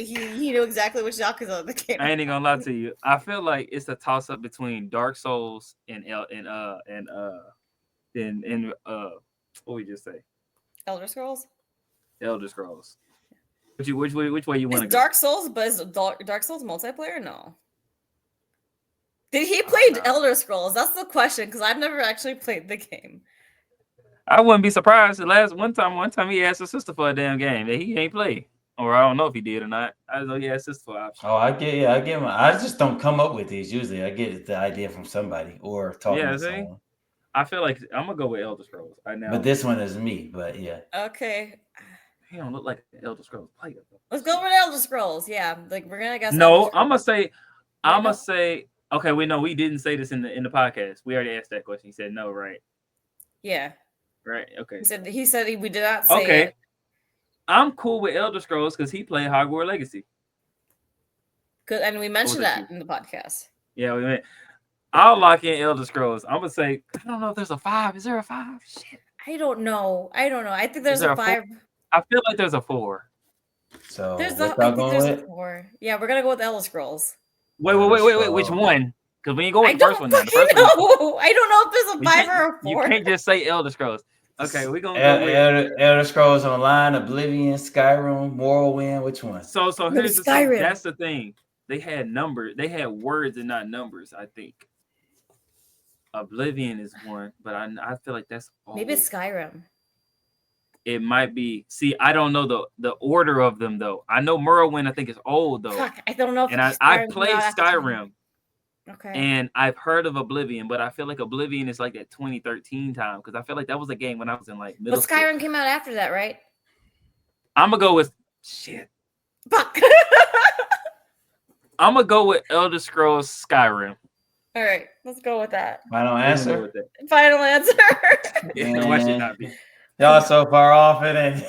he knew exactly which Yakuza the game. I ain't even gonna lie to you. I feel like it's a toss up between Dark Souls and what we just say? Elder Scrolls. Elder Scrolls. Which way you want to go? Dark Souls, but is Dark Souls multiplayer? No. Did he play Elder Scrolls? That's the question, because I've never actually played the game. I wouldn't be surprised. The one time he asked his sister for a damn game that he ain't play, or I don't know if he did or not. I know he asked his sister for option. Oh, I get him. I just don't come up with these. Usually, I get the idea from somebody or talking to someone. I feel like I'm gonna go with Elder Scrolls right now. But this one is me. But yeah. Okay. He don't look like an Elder Scrolls player. Let's go with Elder Scrolls. Yeah, like we're gonna guess. No, I'm gonna say. Okay, we didn't say this in the podcast. We already asked that question. He said no, right? Yeah. Right. Okay. He said we did not say it. I'm cool with Elder Scrolls because he played Hogwarts Legacy. And we mentioned that in the podcast. Yeah, we went. I'll lock in Elder Scrolls. I'm gonna say I don't know if there's a 5. Is there a 5? Shit. I don't know. I think there's a 5. I feel like there's a 4. So There's what I y'all think going there's with? 4. Yeah, we're gonna go with Elder Scrolls. Wait. Which Scroll. one? Because we ain't going I with the first don't one. Now. The fucking first one. know. I don't know if there's a You 5 can't, or a you 4. can't just say Elder Scrolls. Okay, we're gonna go with. Elder Scrolls Online, Oblivion, Skyrim, Morrowind. Which one? So Maybe here's the thing. Skyrim. That's the thing. They had numbers. They had words and not numbers. I think Oblivion is one, but I feel like that's all. Maybe it's Skyrim. It might be. See, I don't know the order of them though. I know Morrowind. I think is old though. Fuck, I don't know if And I Skyrim played came out after Skyrim. Okay. And I've heard of Oblivion, but I feel like Oblivion is like that 2013 time because I feel like that was a game when I was in like middle But Skyrim school. came out after that, right? I'm gonna go with shit. Fuck. I'm gonna go with Elder Scrolls Skyrim. All right, let's go with that. Final We're gonna go answer. with that. Final answer. Yeah, why should not be? Y'all so far off it, and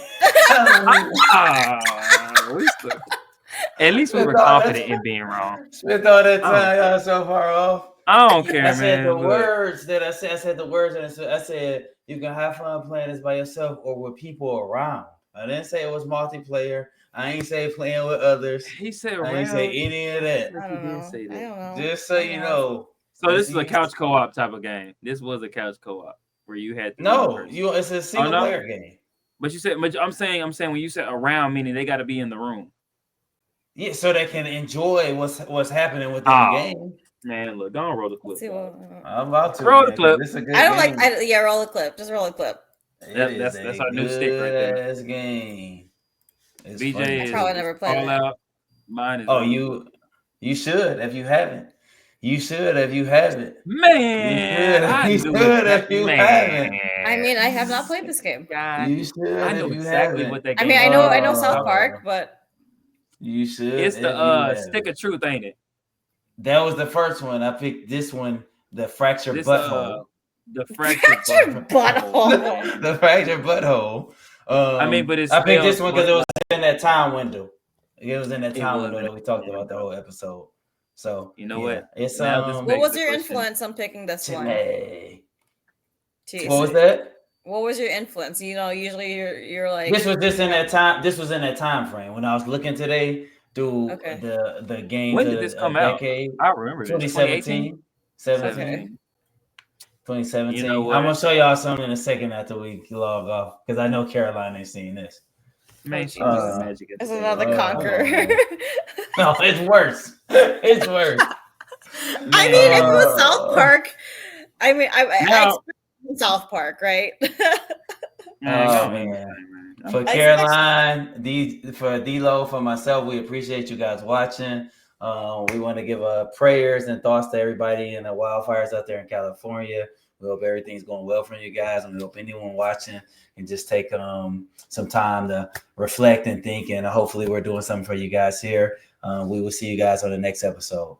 At least we were confident in being wrong. spent all that time. Y'all so far off. I don't care, I said man. the Look, words that I said. I said the words, and I said you can have fun playing this by yourself or with people around. I didn't say it was multiplayer. I ain't say playing with others. he said I ain't say any of that. I don't know. I don't know. Just so you know. So this is a couch co-op type of game. This was a couch co-op where you had it's a single player game. But you said, but I'm saying when you said around, meaning they got to be in the room. Yeah, so they can enjoy what's happening within the game. Man, look, don't roll the clip. I'm about to roll the clip. This is a good I don't game. roll the clip. Just roll the clip. That's our new stick right there. This game. It's BJ funny. is probably never played it. Fallout. Mine is. Oh, you should if you haven't. You should if you haven't. Man, you should if you haven't. I mean, I have not played this game. God, You should. I know if you exactly haven't. what that I game. mean, I know Oh. South Park, but You should. It's if the you haven't. Stick of Truth, ain't it? That was the first one. I picked this one, the fractured butthole. The fractured butthole. The fractured butthole. I mean, but I picked this one because it was in that time window. It was in that time was window in that we talked about the whole episode. So You know what? It's Now this what makes was the your question. influence on picking this one? Chile. Jeez. What was that? What was your influence? You know, usually you're like This was just in that time. This was in that time frame when I was looking today through Okay. the games. When did this come out? decade. I remember this. 2017. 2017. You know what? I'm gonna show y'all something in a second after we log off because I know Caroline ain't seen this. Man, she Oh, was magic. It's another Conqueror. No, it's worse. It's worse. I mean, if it was South Park, I mean, I expect South Park, right? Man. For Caroline, for D-Lo, for myself, we appreciate you guys watching. We want to give prayers and thoughts to everybody in the wildfires out there in California. We hope everything's going well for you guys, and we hope anyone watching can just take some time to reflect and think, and hopefully we're doing something for you guys here. We will see you guys on the next episode.